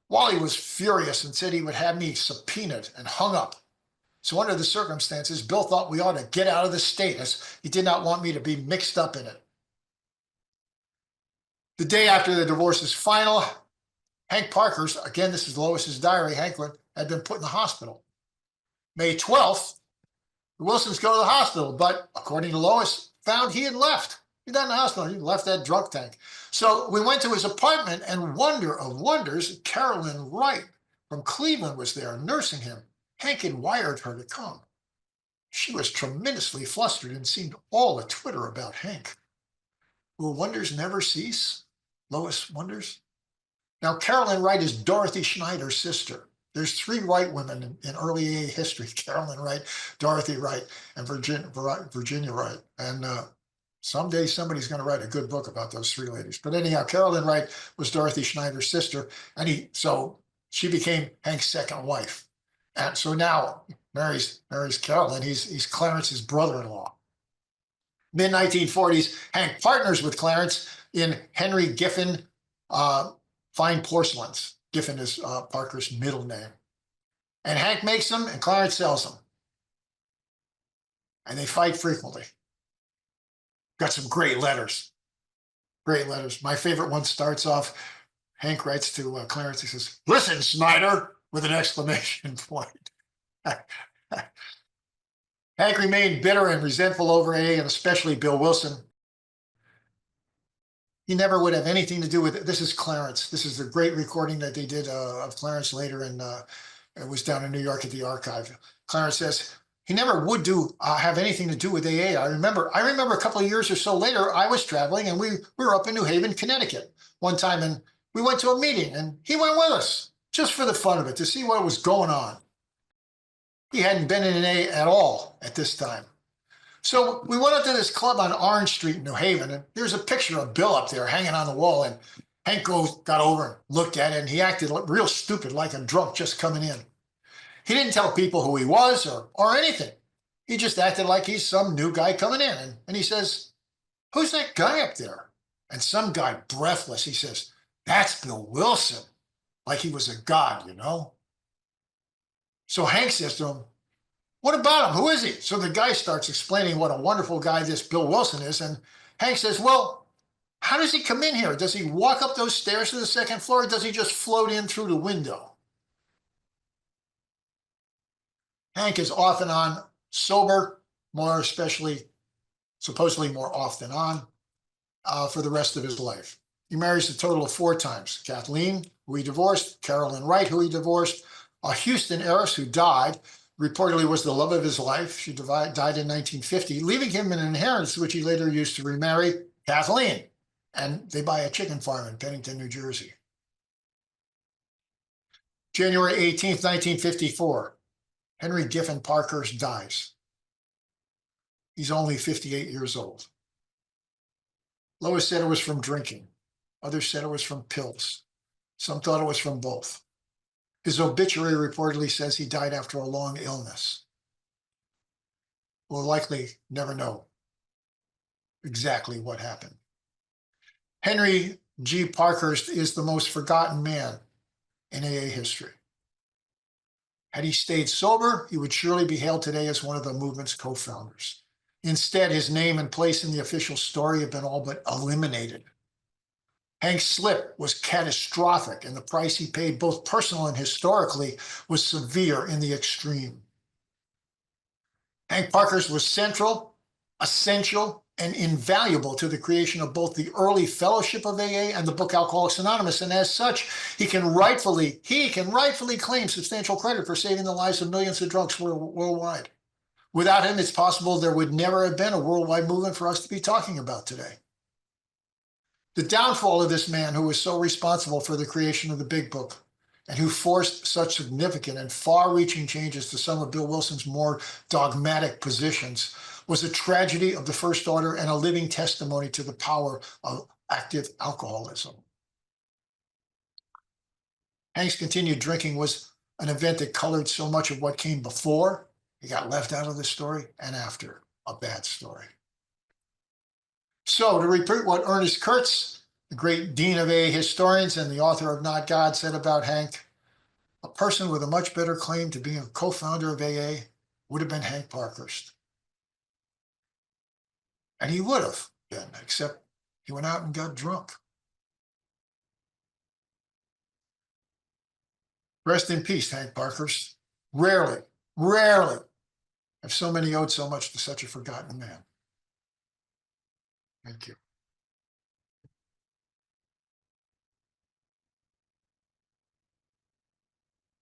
Wally was furious and said he would have me subpoenaed and hung up. So under the circumstances, Bill thought we ought to get out of the state, as he did not want me to be mixed up in it. The day after the divorce is final, Hank Parkhurst, again, this is Lois's diary, Hank had been put in the hospital. May 12th, the Wilsons go to the hospital, but according to Lois, found he had left. He's not in the hospital, he left that drunk tank. So we went to his apartment, and wonder of wonders, Carolyn Wright from Cleveland was there nursing him. Hank had wired her to come. She was tremendously flustered and seemed all a twitter about Hank. Will wonders never cease? Lois wonders. Now, Carolyn Wright is Dorothy Schneider's sister. There's three Wright women in early AA history: Carolyn Wright, Dorothy Wright, and Virginia Wright. And someday somebody's going to write a good book about those three ladies. But anyhow, Carolyn Wright was Dorothy Schneider's sister, and so she became Hank's second wife. And so now marries Carolyn. He's Clarence's brother-in-law. Mid-1940s, Hank partners with Clarence in Henry Giffen Fine Porcelains. Giffen is Parkhurst's middle name. And Hank makes them and Clarence sells them. And they fight frequently. Got some great letters. Great letters. My favorite one starts off, Hank writes to Clarence, he says, "Listen, Snyder," with an exclamation point. Hank remained bitter and resentful over AA, and especially Bill Wilson. He never would have anything to do with it. This is Clarence. This is the great recording that they did of Clarence later, and it was down in New York at the archive. Clarence says he never would have anything to do with AA. I remember a couple of years or so later, I was traveling, and we were up in New Haven, Connecticut one time, and we went to a meeting, and he went with us just for the fun of it, to see what was going on. He hadn't been in AA at all at this time. So we went up to this club on Orange Street in New Haven, and there's a picture of Bill up there hanging on the wall, and Hank got over and looked at it, and he acted real stupid, like a drunk just coming in. He didn't tell people who he was or anything. He just acted like he's some new guy coming in, and he says, "Who's that guy up there?" And some guy, breathless, he says, "That's Bill Wilson," like he was a god, you know? So Hank says to him, "What about him? Who is he?" So the guy starts explaining what a wonderful guy this Bill Wilson is. And Hank says, "Well, how does he come in here? Does he walk up those stairs to the second floor, or does he just float in through the window?" Hank is off and on sober, more especially, supposedly more off than on, for the rest of his life. He marries a total of 4 times. Kathleen, who he divorced, Carolyn Wright, who he divorced, a Houston heiress who died, reportedly was the love of his life. She died in 1950, leaving him an inheritance, which he later used to remarry Kathleen. And they buy a chicken farm in Pennington, New Jersey. January 18th, 1954, Henry Giffen Parkhurst dies. He's only 58 years old. Lois said it was from drinking. Others said it was from pills. Some thought it was from both. His obituary reportedly says he died after a long illness. We'll likely never know exactly what happened. Henry G. Parkhurst is the most forgotten man in AA history. Had he stayed sober, he would surely be hailed today as one of the movement's co-founders. Instead, his name and place in the official story have been all but eliminated. Hank's slip was catastrophic, and the price he paid, both personal and historically, was severe in the extreme. Hank Parkhurst was central, essential, and invaluable to the creation of both the early fellowship of AA and the book Alcoholics Anonymous, and as such, he can rightfully claim substantial credit for saving the lives of millions of drunks worldwide. Without him, it's possible there would never have been a worldwide movement for us to be talking about today. The downfall of this man, who was so responsible for the creation of the Big Book and who forced such significant and far-reaching changes to some of Bill Wilson's more dogmatic positions, was a tragedy of the first order and a living testimony to the power of active alcoholism. Hank's continued drinking was an event that colored so much of what came before. He got left out of the story, and after, a bad story. So, to repeat what Ernest Kurtz, the great dean of AA historians and the author of Not God, said about Hank, a person with a much better claim to being a co-founder of AA would have been Hank Parkhurst. And he would have been, except he went out and got drunk. Rest in peace, Hank Parkhurst. Rarely have so many owed so much to such a forgotten man. Thank you.